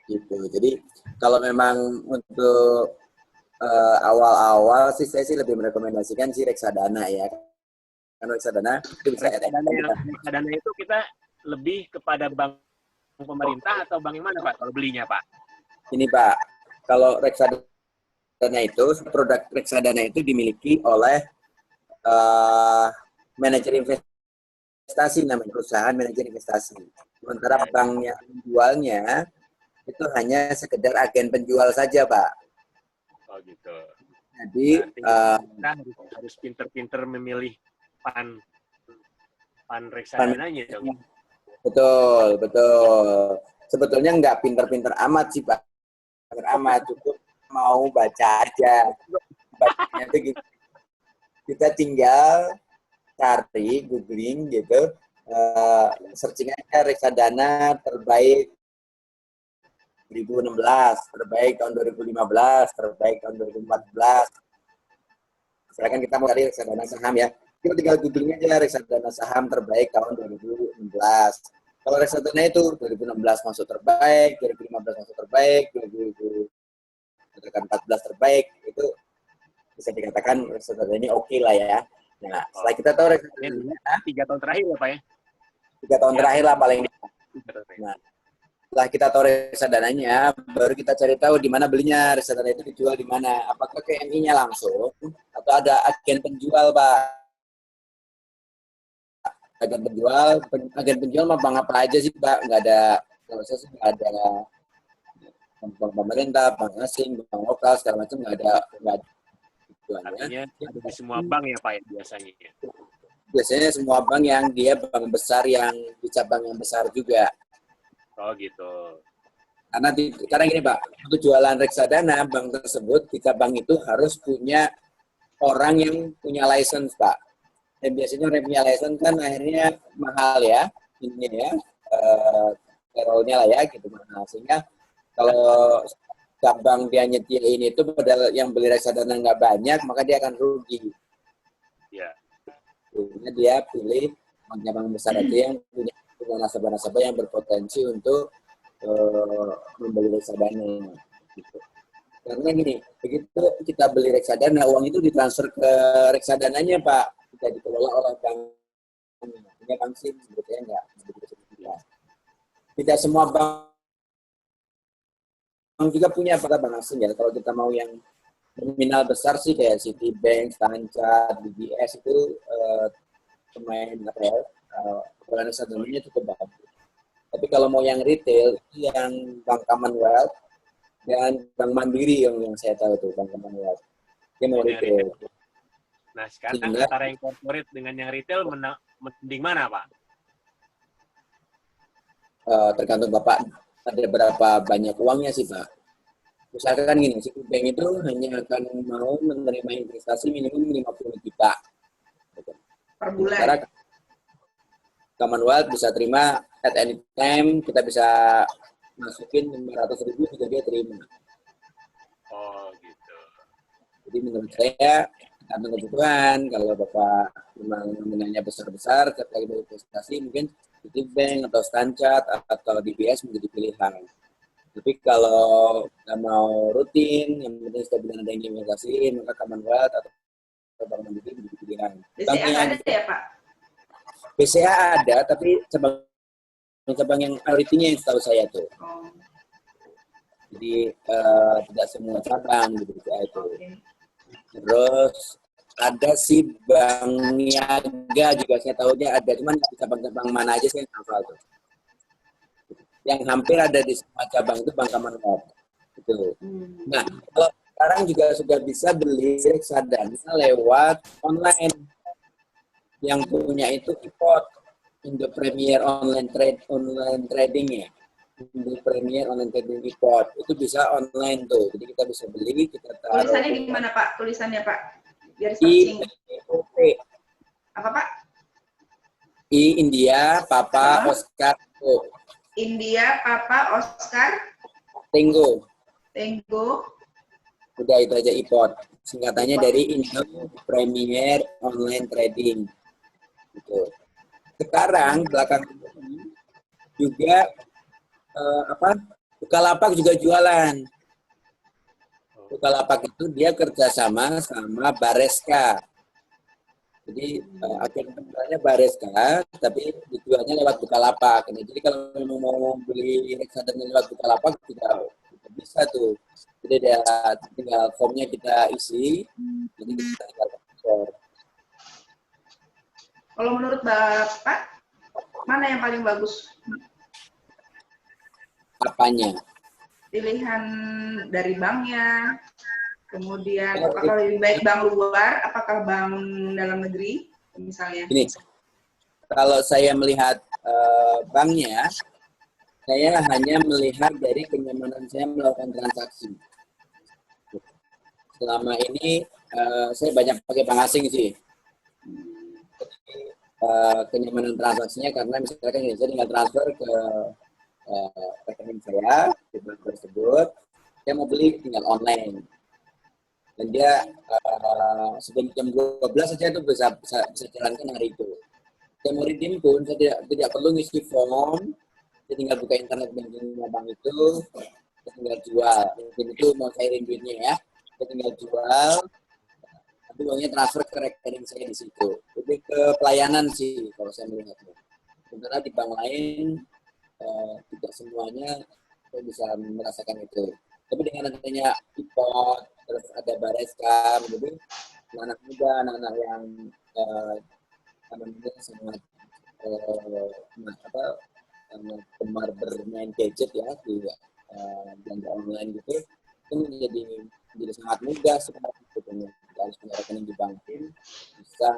Gitu. Jadi kalau memang untuk awal-awal sih saya sih lebih merekomendasikan si reksadana ya. Kan reksadana itu bisa reksadana itu kita lebih kepada bank pemerintah atau bank yang mana Pak kalau belinya Pak? Ini Pak, kalau reksadana itu produk reksadana itu dimiliki oleh manajer investasi, namanya perusahaan manajer investasi. Sementara bank yang menjualnya itu hanya sekedar agen penjual saja, Pak. Oh gitu. Jadi kita harus pinter-pinter memilih pan reksadananya dong. Betul. Sebetulnya nggak pinter-pinter amat sih, Pak. Amat, cukup mau baca aja. Bacanya itu gitu. Kita tinggal cari, googling gitu, searching aja reksadana terbaik 2016, terbaik tahun 2015, terbaik tahun 2014. Misalkan kita mau cari reksadana saham ya, kita tinggal googling aja reksadana saham terbaik tahun 2016. Kalau reksadana itu 2016 masuk terbaik, 2015 masuk terbaik, 2014 terbaik, itu bisa dikatakan reksadana ini oke lah ya. Nah, setelah kita tahu reksadana 3 tahun terakhir ya Pak ya? 3 tahun terakhir lah paling. Nah, setelah kita tahu reksadananya, baru kita cari tahu di mana belinya, reksadana itu dijual di mana. Apakah ke MI-nya langsung atau ada agen penjual, Pak? Agen penjual mah bank apa aja sih, Pak? Nggak ada, kalau saya sih nggak ada bank pemerintah, bank asing, bank lokal, segala macam nggak ada. Artinya ada di semua bank ya Pak ya biasanya? Biasanya semua bank yang dia bank besar yang di cabang yang besar juga. Oh gitu. Karena gini Pak, untuk jualan reksadana bank tersebut di cabang itu harus punya orang yang punya license Pak. Dan biasanya orang yang punya license kan akhirnya mahal ya, ini ya, payroll-nya lah ya gitu mahal. Sehingga kalau cabang dia nyediain itu padahal yang beli reksadana nggak banyak, maka dia akan rugi. Ya. Jadi dia pilih cabang besar aja yang punya nasabah-nasabah yang berpotensi untuk membeli reksadana. Gitu. Karena gini, begitu kita beli reksadana, uang itu ditransfer ke reksadananya Pak, tidak dikelola oleh bank. Punya bank sih sebetulnya nggak. Tidak semua bank juga punya bank asing ya. Kalau kita mau yang nominal besar sih kayak Citibank, Standard Chartered, DBS itu pemain reksadananya cukup bagus. Tapi kalau mau yang retail, yang Bank Commonwealth dan Bank Mandiri yang saya tahu tuh Bank Commonwealth. Dia mau retail. Nah sekarang antara yang corporate dengan yang retail mending mana Pak? tergantung Bapak ada berapa banyak uangnya sih Pak. Misalkan gini, Citibank itu hanya akan mau menerima investasi minimum 50 juta. Per bulan. Sementara Commonwealth bisa terima at any time, kita bisa masukin 500.000 juga dia terima. Oh gitu. Jadi menurut saya tergantung kebutuhan. Kalau Bapak memang nominalnya besar-besar, ketika investasi mungkin Citibank atau Stanchart atau DBS menjadi pilihan. Tapi kalau nggak mau rutin, yang penting setiap bulan ada yang investasi, maka Commonwealth atau Bank Mandiri menjadi pilihan. BCA ada ya Pak? BCA ada, tapi cabang yang priority-nya yang setahu saya tuh. Oh. Jadi tidak semua cabang di BCA itu. Okay. Terus ada si Bank Niaga juga saya tahunya ada, cuman cabang-cabang mana aja saya nggak hafal tuh. Yang hampir ada di semua cabang itu Bank Commonwealth. Gitu. Nah, kalau sekarang juga sudah bisa beli reksadana lewat online. Yang punya itu IPOT, Indo Premier Online Trading ya. Indo Premier Online Trading IPOT. Itu bisa online tuh. Jadi kita bisa beli, kita taruh. Tulisannya gimana Pak? Tulisannya Pak? Biar searching. IPOT. Apa Pak? I India, Papa, Oscar, O. India, Papa, Oscar, Tango. Udah itu aja IPOT. Singkatannya dari Indo Premier Online Trading. Gitu. Sekarang belakang ini juga Bukalapak juga jualan. Bukalapak itu dia kerjasama sama Bareska. Jadi agen penjualnya Bareska, tapi dijualnya lewat Bukalapak. Nah, jadi kalau memang mau beli reksadana lewat Bukalapak tidak bisa tuh. Jadi dia tinggal formnya kita isi, jadi kita tinggal transfer. Kalau menurut Bapak, mana yang paling bagus? Apanya? Pilihan dari banknya, kemudian apakah lebih baik bank luar, apakah bank dalam negeri, misalnya? Ini, kalau saya melihat banknya, saya hanya melihat dari kenyamanan saya melakukan transaksi. Selama ini saya banyak pakai bank asing sih. Kenyamanan transaksinya karena misalkan saya tinggal transfer ke rekening saya di bank tersebut, saya mau beli tinggal online dan dia sebelum jam 12 saja itu bisa jalankan hari itu. Saya mau redeem pun saya tidak perlu ngisi form, saya tinggal buka internet bankingnya bank itu, saya tinggal jual. Mungkin itu mau cairin duitnya ya, saya tinggal jual. Tapi uangnya transfer ke rekening saya di situ. Lebih ke pelayanan sih kalau saya melihatnya. Sementara di bank lain tidak semuanya saya bisa merasakan itu. Tapi dengan adanya IPOT, terus ada Bareska, jadi anak muda, anak-anak yang sangat gemar bermain gadget ya di belanja online gitu, itu menjadi sangat mudah sebenarnya. Harus punya rekening di bank bisa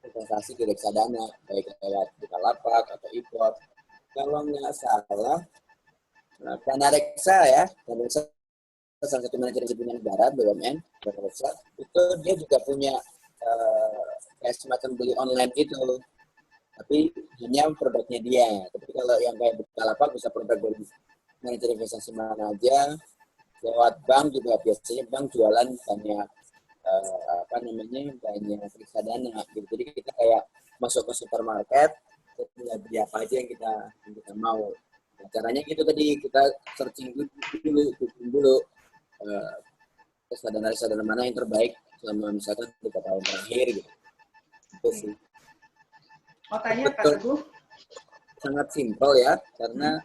investasi di reksadana baik lewat Bukalapak atau IPOT. Kalau nggak salah Dana Reksa ya, Dana Reksa salah satu manajer jaminan negara BUMN, Dana Reksa itu dia juga punya kayak semacam beli online gitu, tapi hanya produknya dia. Tapi kalau yang kayak Bukalapak bisa produk dari manajer investasi mana aja. Lewat bank juga biasanya bank jualan banyak banyak reksadana gitu. Jadi kita kayak masuk ke supermarket, kita beli apa aja yang kita mau. Nah, caranya gitu tadi, kita searching dulu reksadana mana yang terbaik selama misalkan 3 tahun terakhir gitu. Itu sih. Makanya Pak Teguh sangat simpel ya, karena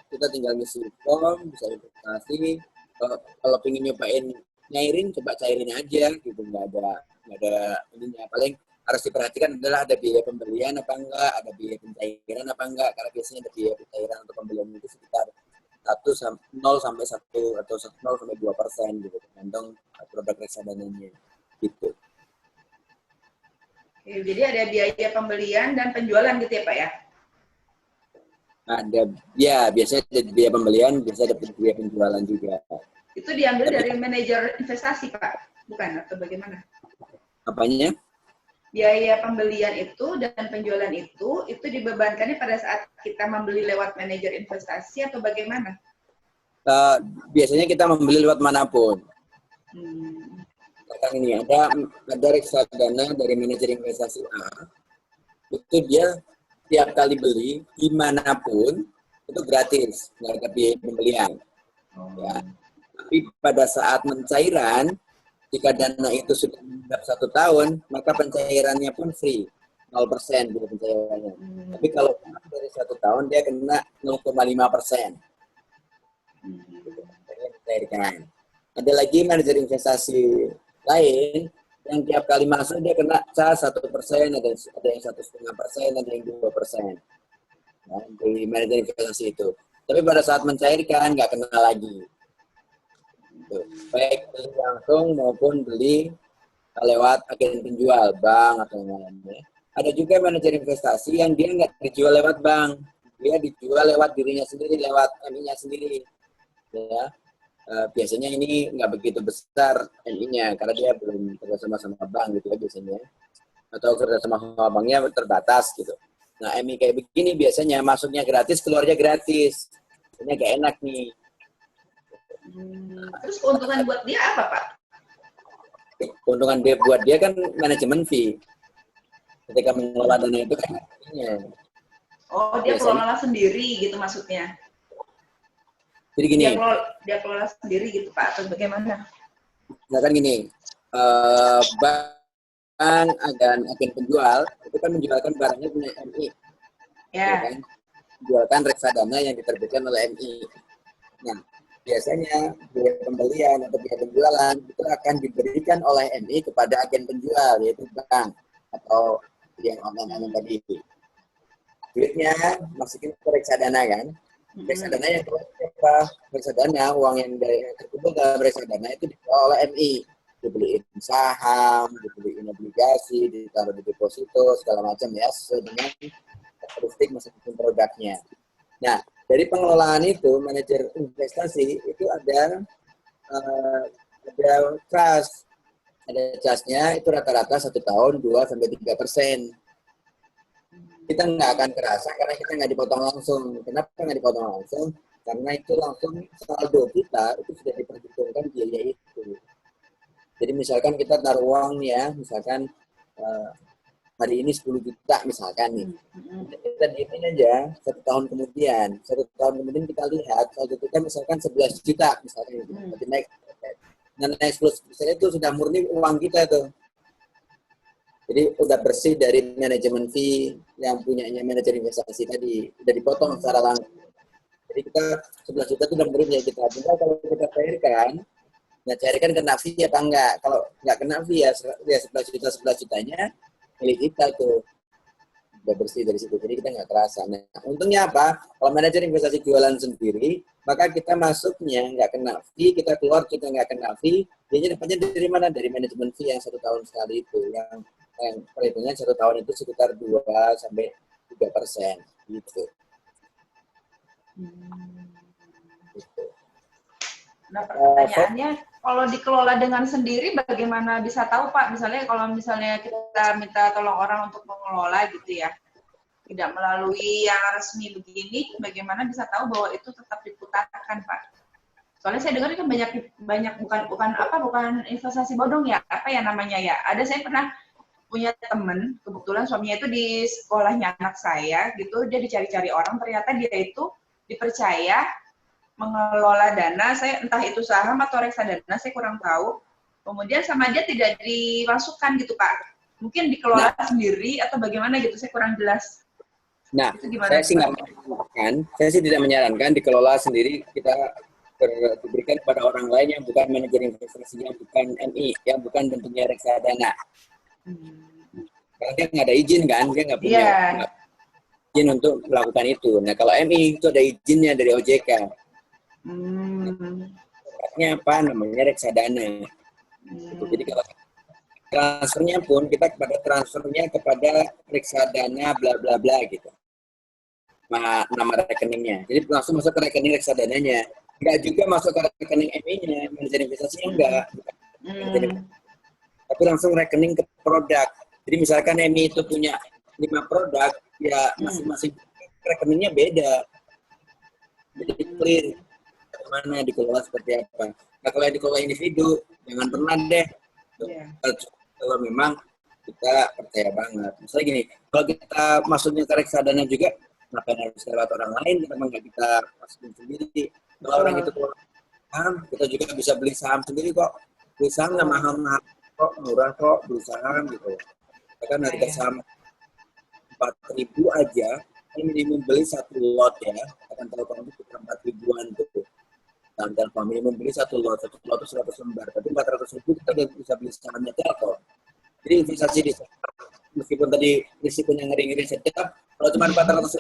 kita tinggal ngisi form, bisa investasi. Kalau pengen nyobain nyairin, coba cairin aja gitu, nggak ada ininya. Paling harus diperhatikan adalah ada biaya pembelian apa enggak, ada biaya pencairan apa enggak, karena biasanya ada biaya pencairan atau pembelian itu sekitar 0 sampai 1 atau 0 sampai 2% gitu, tergantung produk reksadananya gitu. Oke, jadi ada biaya pembelian dan penjualan gitu ya Pak ya? Ada, ya biasanya ada biaya pembelian, biasanya ada biaya penjualan juga. Itu diambil dari manajer investasi, Pak? Bukan, atau bagaimana? Apanya? Biaya pembelian itu dan penjualan itu dibebankannya pada saat kita membeli lewat manajer investasi atau bagaimana? Biasanya kita membeli lewat manapun. Karena ini ada reksadana dari manajer investasi A, itu dia tiap kali beli dimanapun itu gratis, nggak ada biaya pembelian. Ya. Tapi pada saat pencairan, jika dana itu sudah mengendap 1 tahun, maka pencairannya pun free, 0% gitu pencairannya. Tapi kalau dari 1 tahun dia kena 0,5%. Dicairkan. Ada lagi manajer investasi lain yang tiap kali masuk dia kena cas 1%, ada yang 1,5%, ada yang 2%. Nah, dari manajer investasi itu. Tapi pada saat mencairkan nggak kena lagi. Tuh. Baik beli langsung maupun beli lewat agen penjual, bank atau yang lainnya. Ada juga manajer investasi yang dia nggak dijual lewat bank, dia dijual lewat dirinya sendiri, lewat MI-nya sendiri. Ya. Biasanya ini nggak begitu besar MI-nya karena dia belum kerjasama sama bank gitu ya biasanya, atau kerjasama sama banknya terbatas gitu. Nah MI kayak begini biasanya masuknya gratis, keluarnya gratis, ini agak enak nih. Terus keuntungan buat dia apa, Pak? Keuntungan dia buat dia kan manajemen fee ketika mengelola dana itu kan. Oh dia kelola sendiri gitu maksudnya? Jadi gini, dia kelola sendiri gitu Pak, atau bagaimana? Misalkan gini, bank agen penjual itu kan menjualkan barangnya punya MI, ya kan? Menjualkan reksadana yang diterbitkan oleh MI. Nah, biasanya biaya pembelian atau biaya penjualan itu akan diberikan oleh MI kepada agen penjual, yaitu bank atau yang online tadi. Duitnya masukin ke reksadana kan? Reksadana yang apa? Reksadana, uang yang terkumpul dalam reksadana itu dikelola oleh MI, dibeliin saham, dibeliin obligasi, ditaruh di deposito segala macam ya, sesuai dengan karakteristik masing-masing produknya. Nah, dari pengelolaan itu manajer investasi itu ada trust, ada trustnya itu rata-rata 1 tahun 2-3%. Kita nggak akan kerasa karena kita nggak dipotong langsung. Kenapa nggak dipotong langsung? Karena itu langsung saldo kita itu sudah diperhitungkan biaya itu. Jadi misalkan kita taruh uang ya, misalkan hari ini 10 juta misalkan nih. Kita diimin aja 1 tahun kemudian. 1 tahun kemudian kita lihat saldo kita misalkan 11 juta misalkan. Tapi naik. Nah, naik 10% itu sudah murni uang kita tuh. Jadi udah bersih dari manajemen fee yang punyanya manajer investasi tadi, udah dipotong secara langsung. Jadi kita 11 juta itu udah beri kita. Tinggal kalau kita cairkan, nah cairkan kena fee apa enggak? Kalau nggak kena fee ya 11 jutanya milik kita tuh. Udah bersih dari situ, jadi kita nggak kerasa. Nah, untungnya apa? Kalau manajer investasi jualan sendiri, maka kita masuknya nggak kena fee, kita keluar juga nggak kena fee. Dia dapatnya dari mana? Dari manajemen fee yang 1 tahun sekali itu, yang perhitungannya 1 tahun itu sekitar 2-3% gitu. Nah pertanyaannya, kalau dikelola dengan sendiri bagaimana bisa tahu Pak? Misalnya kalau misalnya kita minta tolong orang untuk mengelola gitu ya, tidak melalui yang resmi begini, bagaimana bisa tahu bahwa itu tetap diputarkan Pak? Soalnya saya dengar kan banyak bukan investasi bodong ya, apa ya namanya ya? Ada saya pernah punya teman, kebetulan suaminya itu di sekolahnya anak saya gitu, dia dicari-cari orang, ternyata dia itu dipercaya mengelola dana, saya entah itu saham atau reksadana, saya kurang tahu. Kemudian sama dia tidak dimasukkan gitu Pak. Mungkin dikelola sendiri atau bagaimana gitu, saya kurang jelas. Nah, saya sih nggak menyarankan, saya sih tidak menyarankan dikelola sendiri, kita diberikan kepada orang lain yang bukan manajer investasi, yang bukan MI, yang bukan bentuknya reksadana. Karena dia nggak ada izin kan, dia nggak punya izin untuk melakukan itu. Nah, kalau MI itu ada izinnya dari OJK. Artinya apa? Namanya reksadana. Jadi kalau transfernya pun kita transfernya kepada reksadana bla bla bla gitu. nama rekeningnya. Jadi langsung masuk ke rekening reksadananya. Enggak juga masuk ke rekening MI-nya, manajer investasinya enggak. Tapi langsung rekening ke produk. Jadi misalkan MI itu punya 5 produk, ya masing-masing rekeningnya beda. Jadi clear mana dikelola seperti apa. Nah, kalau yang dikelola individu, jangan pernah deh. Kalau memang kita percaya banget. Misalnya gini, kalau kita masuknya ke reksadana juga, kenapa harus lewat orang lain, kita nggak kita masukin sendiri. Kalau orang itu keluar saham, kita juga bisa beli saham sendiri kok. Beli saham nggak mahal-mahal kok, murah kok, beli saham gitu. Kan harga saham 4.000 aja, minimum beli 1 lot ya. Akan Telkom itu 4.000-an tuh. Dan Telkom minimum beli 1 lot itu 100 lembar. Tapi 400.000 kita udah bisa beli sahamnya Telkom. Jadi investasi di saham, meskipun tadi risikonya ngeri-ngeri setiap, kalau cuma 400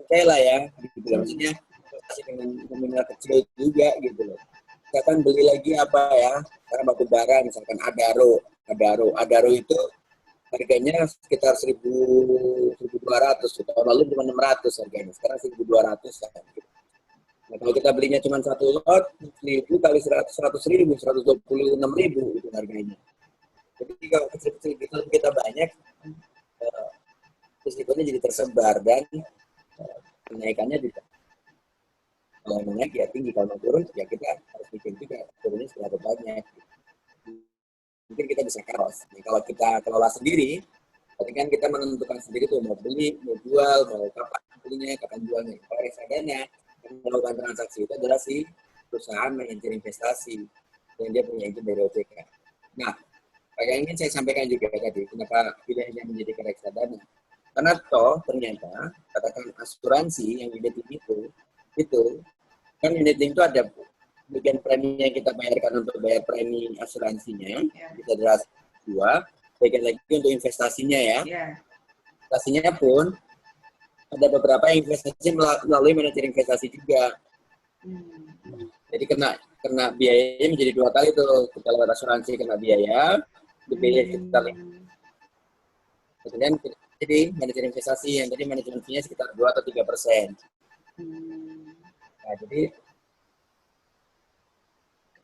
oke lah ya, gitu. Maksudnya investasi dengan nominal kecil juga gitu loh. Misalkan beli lagi apa ya, sekarang batu bara, misalkan Adaro itu harganya sekitar 1.200, tahun lalu cuma 600 harganya, sekarang 1.200 kan. Nah, kalau kita belinya cuma 1 lot, 1.000 kali 100.000, 126.000 itu harganya. Jadi kalau kecil-kecil gitu kita banyak, risikonya jadi tersebar dan kenaikannya juga. Kalau naik ya tinggi, kalau turun ya kita harus bikin juga turunnya seberapa banyak. Mungkin kita bisa cross. Nah, kalau kita kelola sendiri, berarti kan kita menentukan sendiri tuh mau beli, mau jual, mau kapan belinya, kapan jualnya. Kalau reksadana yang melakukan transaksi itu adalah si perusahaan manajer investasi yang dia punya izin dari OJK. Nah, yang ingin saya sampaikan juga tadi, kenapa pilihannya menjadi ke reksadana? Karena toh ternyata katakan asuransi yang unit itu kan unit itu ada bagian premi yang kita bayarkan untuk bayar premi asuransinya, kita adalah 2, bagian lagi untuk investasinya ya. Investasinya pun ada beberapa investasi melalui manajer investasi juga. Jadi kena biayanya menjadi 2 kali tuh. Kita lewat asuransi kena biaya, biaya kita kemudian jadi manajer investasi yang tadi manajemen fee-nya sekitar 2 atau 3%. Nah, jadi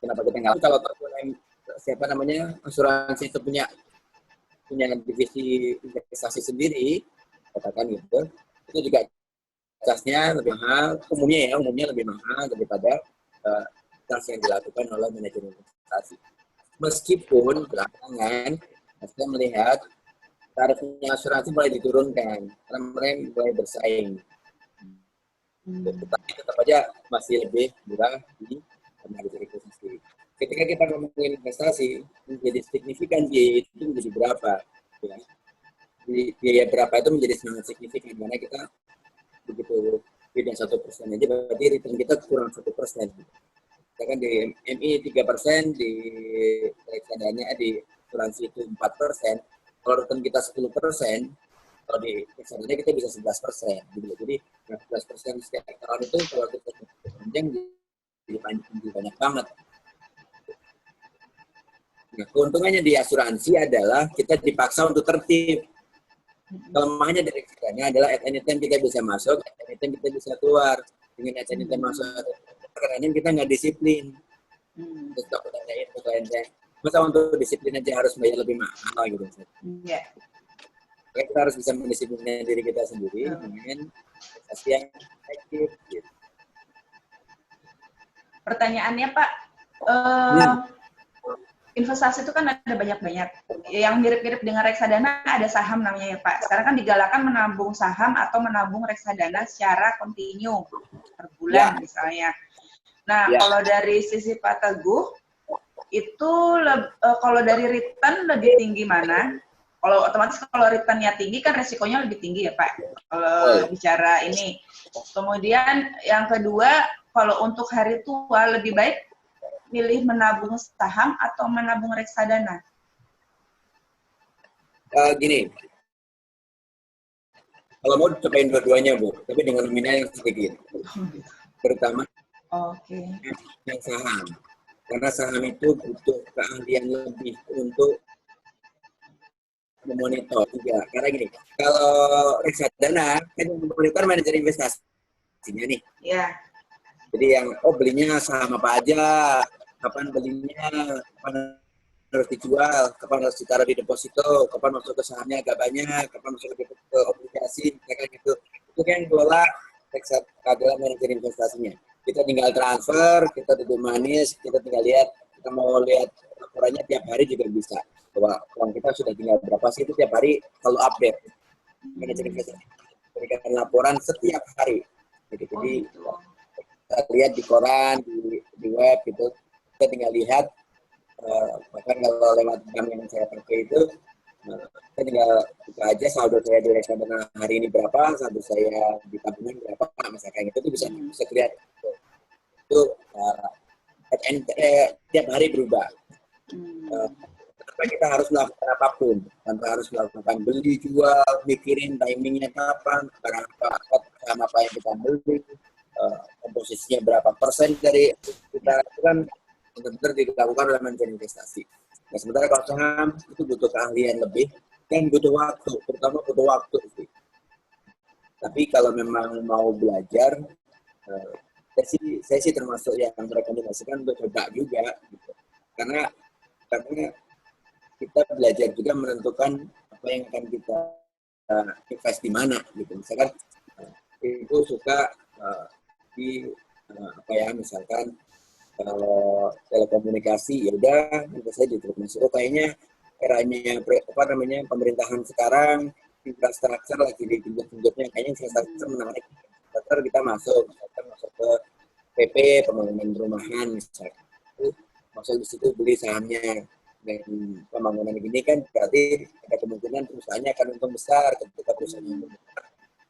kenapa kita nggak kalau siapa namanya asuransi itu punya divisi investasi sendiri, katakan gitu, itu juga casnya lebih mahal, umumnya lebih mahal daripada cas yang dilakukan oleh manajemen investasi. Meskipun belakangan saya melihat tarifnya asuransi mulai diturunkan karena mereka mulai bersaing. Tetapi tetap aja masih lebih murah di manajer investasi. Ketika kita ngomongin investasi, menjadi signifikan biaya itu menjadi berapa? Ya. Biaya berapa itu menjadi sangat signifikan karena kita begitu beda 1% aja berarti return kita kurang 1%. Kita kan di MI 3%, di reksadana di asuransi itu 4%. Kalau return kita 10%, kalau di reksadana kita bisa 11%. Jadi 11% setiap tahun itu kalau kita panjang jadi banyak banget. Nah, keuntungannya di asuransi adalah kita dipaksa untuk tertib. Kelemahannya dari reksadana adalah at any time kita bisa masuk, at any time kita bisa keluar. Dengan at any time masuk, karena kita nggak disiplin. Terus takut ada itu klien. Masa untuk disiplin aja harus bayar lebih mahal gitu. Iya. Kita harus bisa mendisiplinkan diri kita sendiri dengan investasi yang efektif. Gitu. Pertanyaannya Pak, investasi itu kan ada banyak-banyak. Yang mirip-mirip dengan reksadana ada saham namanya ya Pak. Sekarang kan digalakan menabung saham atau menabung reksadana secara kontinu per bulan misalnya. Nah, kalau dari sisi Pak Teguh, itu kalau dari return lebih tinggi mana? Kalau otomatis kalau return-nya tinggi kan resikonya lebih tinggi ya Pak. Kalau bicara ini. Kemudian yang kedua, kalau untuk hari tua lebih baik milih menabung saham atau menabung reksadana? Gini, kalau mau cobain dua-duanya Bu, tapi dengan nominal yang sedikit. Terutama yang saham. Karena saham itu butuh keahlian lebih untuk memonitor juga. Karena gini, kalau reksadana kan yang memonitor manajer investasinya nih. Iya. Jadi yang belinya saham apa aja, kapan belinya, kapan harus dijual, kapan harus ditaruh di deposito, kapan masuk ke sahamnya agak banyak, kapan masuk ke obligasi, kayak gitu. Itu kan kelola adalah manajer investasinya. Kita tinggal transfer, kita duduk manis, kita tinggal lihat, kita mau lihat laporannya tiap hari juga bisa. Bahwa uang kita sudah tinggal berapa sih, itu tiap hari selalu update. Manajer investasi berikan laporan setiap hari. Jadi kita lihat di koran, di web gitu, kita tinggal lihat, bahkan kalau lewat bank yang saya pakai itu, saya tinggal buka aja saldo saya di reksadana hari ini berapa, saldo saya di tabungan berapa, misalkan itu bisa lihat itu tiap hari berubah. Tanpa kita harus melakukan apapun, tanpa harus melakukan beli jual, mikirin timingnya kapan, barang apa yang kita beli, komposisinya berapa persen dari kita, itu kan benar-benar dilakukan oleh manajer investasi. Nah, sementara kalau saham itu butuh keahlian lebih dan butuh waktu, terutama butuh waktu sih. Tapi kalau memang mau belajar, saya sih termasuk yang merekomendasikan untuk coba juga, gitu. Karena kita belajar juga menentukan apa yang akan kita invest di mana, gitu. Misalkan ibu suka misalkan telekomunikasi, ya udah saya di telekomunikasi. Kayaknya eranya pemerintahan sekarang infrastruktur lagi digenjot-genjotnya, kayaknya infrastruktur menarik. Infrastruktur kita masuk ke PP, pembangunan perumahan misalkan. Masuk di situ beli sahamnya. Dan pembangunan ini kan berarti ada kemungkinan perusahaannya akan untung besar. Ketika perusahaannya untung besar,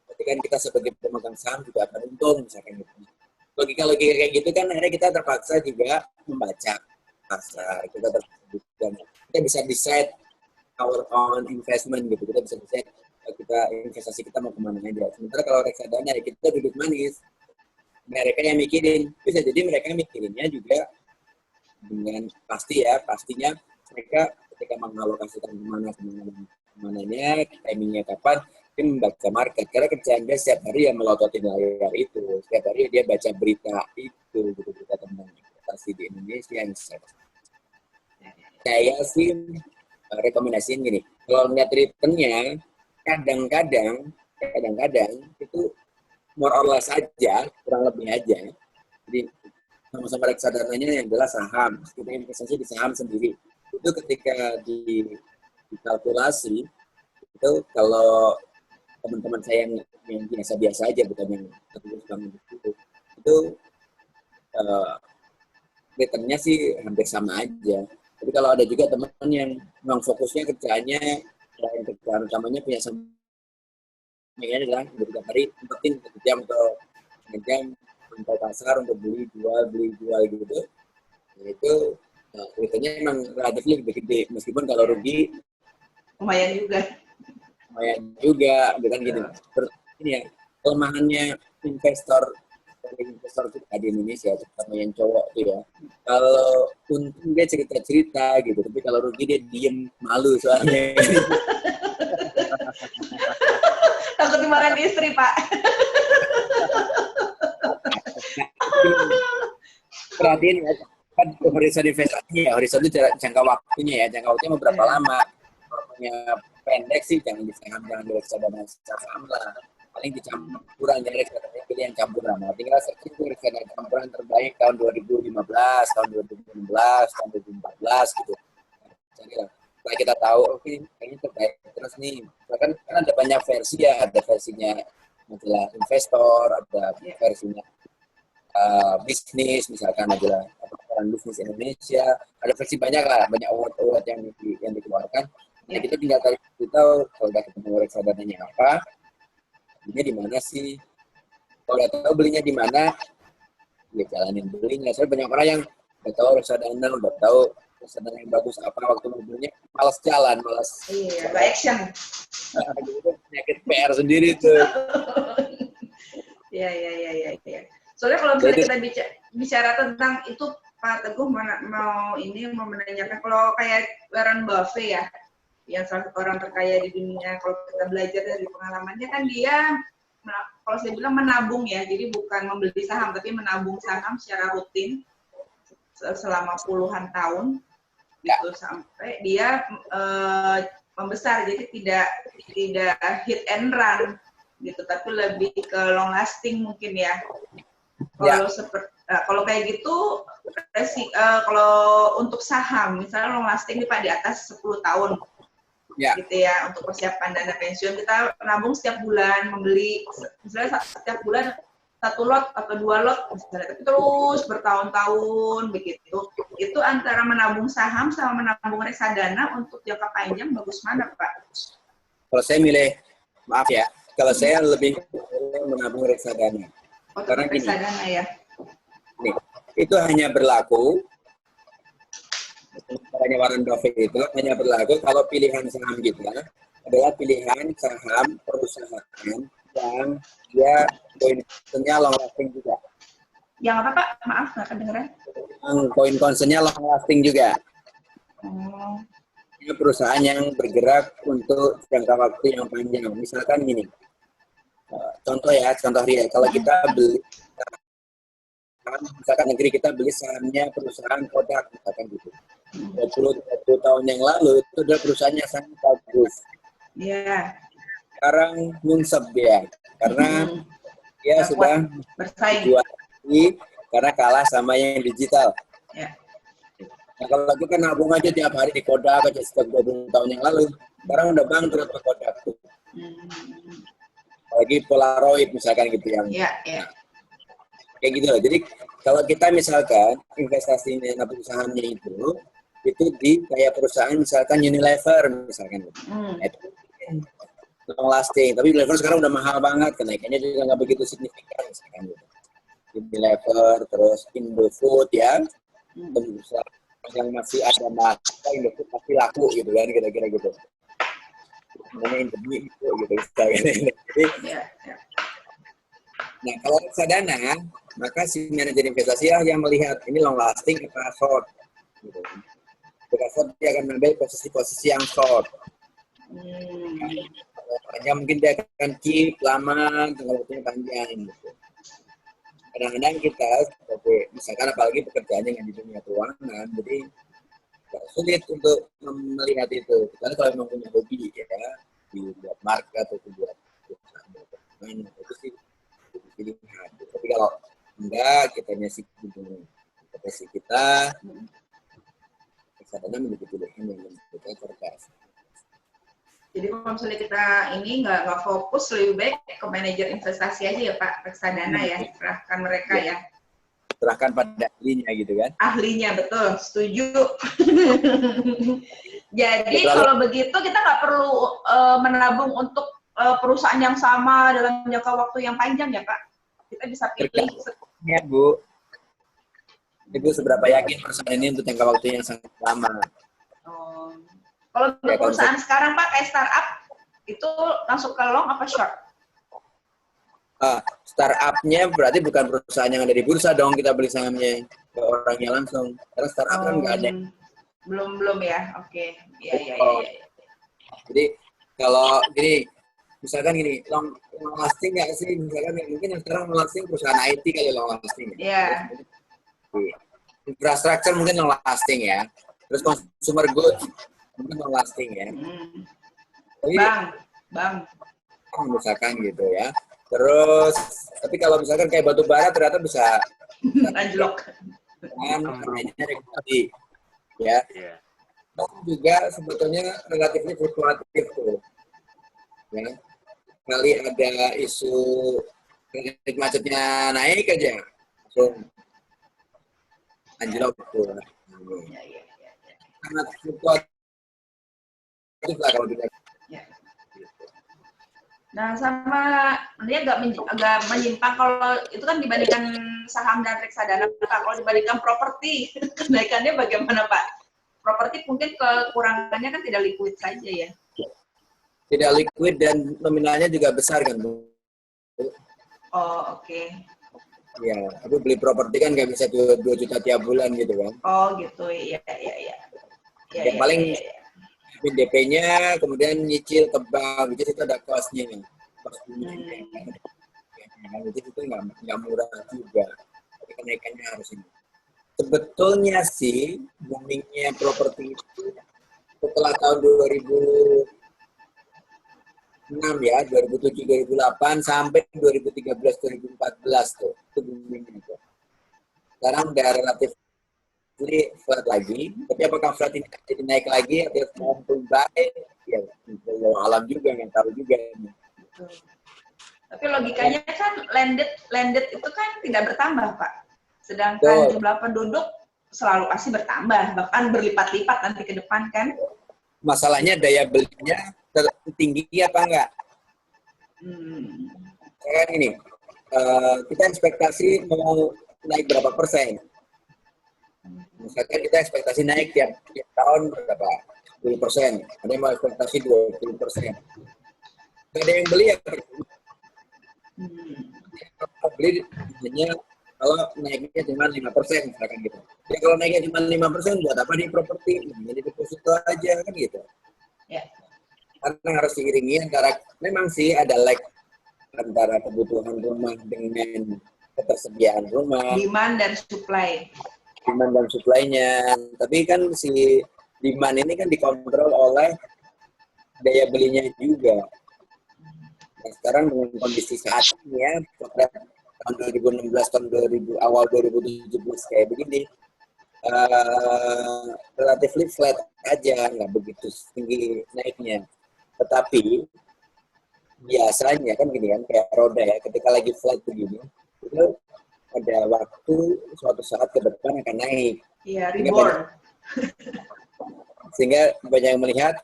berarti kan kita sebagai pemegang saham juga akan untung misalkan gitu. Logika-logika kayak gitu kan akhirnya kita terpaksa juga membaca pasar, kita bisa decide our own investment gitu, kita bisa decide kita investasi kita mau kemana aja. Sementara kalau reksadana ya kita duduk manis, mereka yang mikirin, bisa jadi mereka mikirinnya juga dengan pastinya mereka ketika mengalokasikan kemananya, timingnya kapan, dia membaca market. Karena kerjaan dia setiap hari yang melototin layar itu, setiap hari dia baca berita itu, berita tentang investasi di Indonesia. Saya sih rekomendasiin gini, kalau ngeliat returnnya, kadang-kadang itu more or less aja, kurang lebih aja. Jadi sama-sama reksadananya yang adalah saham, kita investasi di saham sendiri. Itu ketika dikalkulasi, itu kalau teman-teman saya yang biasa-biasa aja, bukan yang terus bangun itu returnnya sih hampir sama aja. Tapi kalau ada juga teman yang memang fokusnya kerjaannya, yang kerjaan utamanya punya sampingnya adalah beberapa hari penting 1 jam atau 2 jam untuk pasar, untuk beli jual gitu. Itu returnnya memang relatif lebih gede, meskipun kalau rugi lumayan juga, bukan gitu. Terus ini ya, kelemahannya investor kita di Indonesia, terutama yang cowok tuh ya, kalau untung dia cerita-cerita gitu, tapi kalau rugi dia diem, malu soalnya. Takut dimarahin istri, Pak. Perhatiin ya, kan horizon investasinya, horizon itu jangka waktunya mau berapa lama. Waktunya pendek sih jangan di reksadana saham lah, paling dicampuran, jadi reksadana pilih yang campuran. Nah, tinggal searching tuh reksadana campuran terbaik tahun 2015, tahun 2016, tahun 2014 gitu. Jadi lah, setelah kita tahu kayaknya terbaik terus nih, kan ada banyak versi ya, ada versinya majalah investor, ada versinya bisnis, misalkan adalah orang bisnis Indonesia, ada versi banyak award yang dikeluarkan. Nah, kita tinggal tahu kalau udah ketemu reksadananya apa, belinya di mana sih? Kalau udah tahu belinya di mana, ya jalanin belinya. Soalnya banyak orang yang udah tahu reksadana, udah tahu reksadana yang bagus apa, waktu mau belinya malas jalan, Iya, action. Penyakit PR sendiri tuh. Iya. Soalnya kalau misalnya kita bicara tentang itu, Pak Teguh mau menanyakan, kalau kayak Warren Buffett ya, yang salah satu orang terkaya di dunia, kalau kita belajar dari pengalamannya kan dia, kalau saya bilang menabung ya, jadi bukan membeli saham, tapi menabung saham secara rutin selama puluhan tahun, gitu sampai dia membesar, jadi tidak hit and run, gitu, tapi lebih ke long lasting mungkin ya. Kalau kayak gitu, kalau untuk saham, misalnya long lasting Pak di atas 10 tahun, gitu ya, untuk persiapan dana pensiun, kita nabung setiap bulan, membeli, misalnya setiap bulan 1 lot atau 2 lot, misalnya, tapi terus bertahun-tahun, begitu. Itu antara menabung saham sama menabung reksadana untuk jangka panjang, bagus mana Pak? Kalau saya milih, maaf ya, kalau saya lebih menabung reksadana. Karena gini, reksadana ya. Nih, itu hanya berlaku, caranya Warren Buffett itu hanya berlaku kalau pilihan saham kita adalah pilihan saham perusahaan yang dia koin-koinnya long lasting juga. Yang apa Pak? Maaf, nggak kedengeran. Yang koin-koinnya long lasting juga. Ini perusahaan yang bergerak untuk jangka waktu yang panjang. Misalkan gini, contoh real, kalau kita beli misalkan negeri kita beli sahamnya perusahaan Kodak misalkan gitu. 20 tahun yang lalu itu adalah perusahaannya sangat bagus. Iya. Sekarang nyungsep dia karena dia sudah bersaing jual karena kalah sama yang digital. Ya. Nah, kalau kita nabung aja tiap hari di Kodak aja setiap 20 tahun yang lalu, sekarang udah bangkrut ke Kodak tuh. Apalagi Polaroid misalkan gitu yang. Iya, iya. Kayak gitu loh. Jadi kalau kita misalkan investasinya sahamnya itu di kayak perusahaan misalkan Unilever misalkan, itu long lasting. Tapi Unilever sekarang udah mahal banget, kenaikannya juga nggak begitu signifikan misalkan gitu. Unilever terus Indofood ya, perusahaan yang masih ada masa Indofood pasti laku gitu kan, kira-kira gitu. Namanya Indomie itu gitu misalkan. Jadi, nah, kalau reksadana, maka si manajer investasi yang melihat ini long lasting apa short. Gitu. Jika short, dia akan mengambil posisi-posisi yang short. Hanya mungkin dia akan keep lama, tengah waktunya panjang. Gitu. Kadang-kadang kita, misalkan apalagi pekerjaannya yang di dunia keuangan, jadi sulit untuk melihat itu. Karena kalau memang punya hobi ya, dibuat market atau dibuat main, itu sih pilihan. Tapi kalau enggak, kita nyasik profesi kita, reksadana menjadi pilihan yang kita cerdas. Jadi kalau misalnya kita ini nggak fokus, lebih baik ke manajer investasi aja ya Pak, reksadana ya, serahkan mereka ya. Serahkan pada ahlinya gitu kan? Ahlinya, betul, setuju. Jadi kalau begitu kita nggak perlu menabung untuk perusahaan yang sama dalam jangka waktu yang panjang ya Pak? Kita bisa pilih. Ya Bu. Ibu seberapa yakin perusahaan ini untuk jangka waktu yang sangat lama? Kalau untuk perusahaan sekarang Pak, kayak startup, itu masuk ke long apa short? Startupnya berarti bukan perusahaan yang ada di bursa dong, kita beli sahamnya ke orangnya langsung. Karena startup kan nggak ada. Belum ya, oke. Iya. Jadi kalau gini, misalkan gini, long lasting nggak sih? Misalkan mungkin yang sekarang long lasting perusahaan IT kali long lasting. Iya. Infrastruktur mungkin long lasting ya. Terus consumer goods mungkin long lasting ya. Bang. Misalkan gitu ya. Terus, tapi kalau misalkan kayak batu bara ternyata bisa anjlok. Kan harganya regulasi. Ya. Juga sebetulnya relatifnya fluktuatif tuh. Ya. Kali ada isu kredit macetnya naik aja, langsung anjlok tuh. Sangat fluktuatif lah kalau kita. Nah, sama dia agak menyimpang kalau itu kan dibandingkan saham dan reksadana. Kalau dibandingkan properti, kenaikannya bagaimana Pak? Properti mungkin kekurangannya kan tidak liquid saja ya. Tidak liquid dan nominalnya juga besar kan Bu? Oh, oke. Ya, tapi beli properti kan nggak bisa 2 juta tiap bulan gitu kan? Oh gitu, iya. Yang paling DP-nya, kemudian nyicil ke bank, which is itu ada cost-nya. Cost bunga. Which is itu nggak murah juga. Tapi kenaikannya harus ini. Sebetulnya sih, boomingnya properti itu setelah tahun 2006 ya, 2007, 2008 sampai 2013, 2014 tuh, itu boomingnya tuh. Sekarang udah relatif flat lagi, tapi apakah flat ini jadi naik lagi atau mau baik? Ya, alam juga yang tahu juga. Tapi logikanya kan landed itu kan tidak bertambah, Pak. Sedangkan jumlah penduduk selalu pasti bertambah, bahkan berlipat-lipat nanti ke depan kan. Masalahnya daya belinya tinggi apa enggak? Sekarang ini, kita ekspektasi mau naik berapa persen? Misalkan kita ekspektasi naik tiap tahun berapa? 10%. Ada yang mau ekspektasi 20%. Nggak ada yang beli ya? Beli hanya kalau naiknya cuma 5%, misalkan gitu. Ya kalau naiknya cuma 5%, buat apa di properti? Jadi deposito aja, kan gitu. Ya. Karena harus diiringi antara, memang sih ada lag antara kebutuhan rumah dengan ketersediaan rumah. Demand dan supply. Demand dan supply-nya. Tapi kan si demand ini kan dikontrol oleh daya belinya juga. Nah, sekarang dengan kondisi saat ini ya, tahun 2016, tahun 2000, awal 2017 kayak begini, relatively flat aja, nggak begitu tinggi naiknya. Tetapi biasanya kan gini kan, kayak roda ya, ketika lagi flat begini, itu ada waktu suatu saat ke depan akan naik. Iya, reborn. Sehingga banyak yang melihat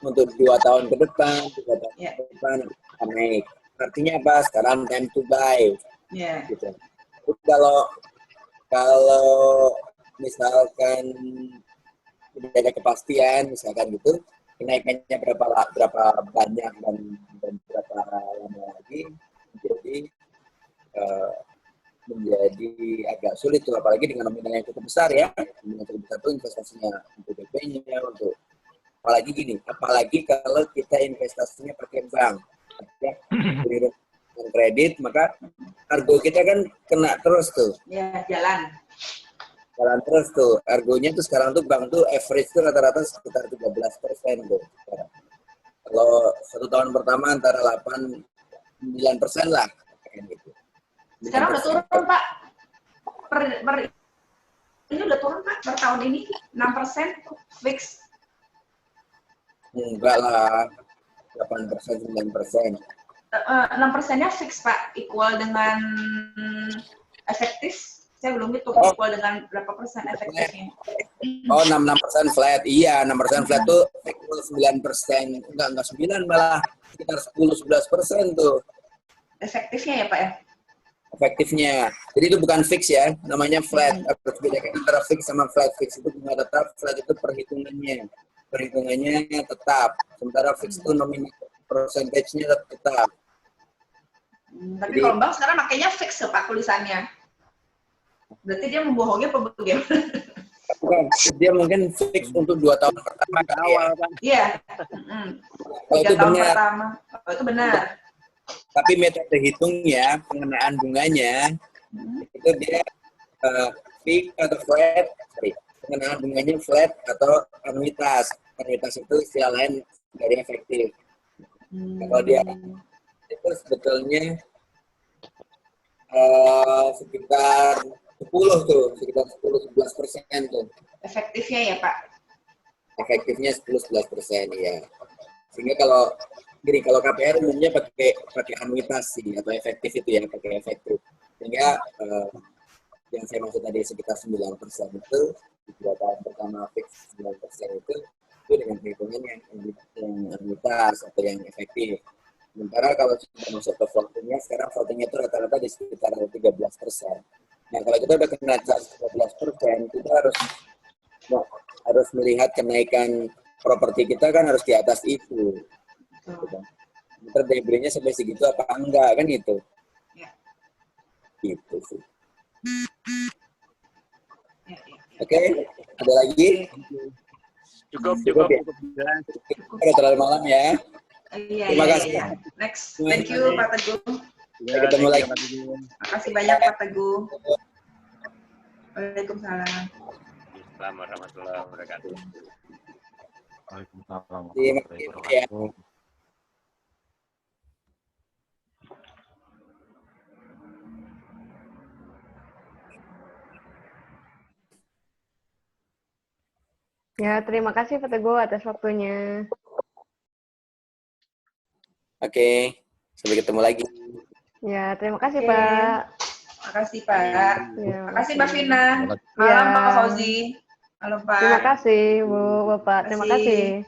untuk 2 tahun ke depan, 3 tahun ke depan akan naik. Artinya apa? Sekarang time to buy. Gitu. Kalau misalkan tidak ada kepastian, misalkan gitu, kenaikannya berapa banyak dan berapa lama lagi, menjadi agak sulit tuh, apalagi dengan nominal yang cukup besar ya. Nominal cukup besar tuh investasinya untuk DP-nya, untuk apalagi kalau kita investasinya pakai bank, ya, dengan kredit, maka argo kita kan kena terus tuh. Ya, jalan Terus tuh. Argonya tuh sekarang tuh bank tuh average tuh rata-rata sekitar 13% tuh. Kalau 1 tahun pertama antara 8-9% lah. Kayak gitu. Sekarang udah turun, Pak. Ini udah turun, Pak, per tahun ini 6% fix. Enggak lah, 8%, 9%. 6%-nya fix, Pak, equal dengan efektif. Saya belum hitung equal dengan berapa persen efektifnya. Oh, 6% flat. Iya, 6% flat tuh equal 9%. Enggak 9 malah sekitar 10-11% tuh. Efektifnya ya, Pak ya? Efektifnya. Jadi itu bukan fix ya, namanya flat. Harus bedakan antara fix sama flat. Fix itu bunga tetap, flat itu perhitungannya. Perhitungannya tetap. Sementara fix itu nominal percentage-nya tetap. Tapi kalau bank sekarang makanya fix ya, Pak, tulisannya. Berarti dia membohongi apa bagaimana? Bukan, dia mungkin fix untuk 2 tahun pertama kan awal kan? Iya. 3 tahun pertama. Oh, itu benar. Tapi metode hitungnya, pengenaan bunganya, itu dia fix atau flat, pengenaan bunganya flat atau anuitas. Anuitas itu istilah lain dari efektif. Kalau dia itu sebetulnya sekitar 10-11% tuh. Efektifnya ya, Pak? Efektifnya 10-11%, ya. Sehingga kalau KPR umumnya pakai anuitas sih, atau efektif itu ya, pakai efektif. Sehingga yang saya maksud tadi sekitar 9% itu, di 2 tahun pertama fix 9% itu dengan perhitungan yang anuitas atau yang efektif. Sementara kalau sudah masuk ke floatingnya, sekarang floatingnya itu rata-rata di sekitar 13%. Nah, kalau kita udah kena charge 13%, kita harus melihat kenaikan properti kita kan harus di atas itu. Kita daya belinya sampai segitu apa enggak, kan itu. Gitu sih. Oke, ada lagi? Cukup. Udah terlalu malam ya. Terima kasih. Next, thank you Pak Teguh. Sampai ketemu lagi. Makasih banyak Pak Teguh. Waalaikumsalam. Assalamualaikum warahmatullahi wabarakatuh. Waalaikumsalam Terima warahmatullahi kasih. wabarakatuh. Ya, terima kasih Pak Teguh atas waktunya. Oke, sampai ketemu lagi. Ya, terima kasih Pak. Makasih Pak. Ya, Makasih Mbak Vina. Ya. Malam Pak Fauzi. Halo Pak. Terima kasih Bu, Bapak. Terima kasih.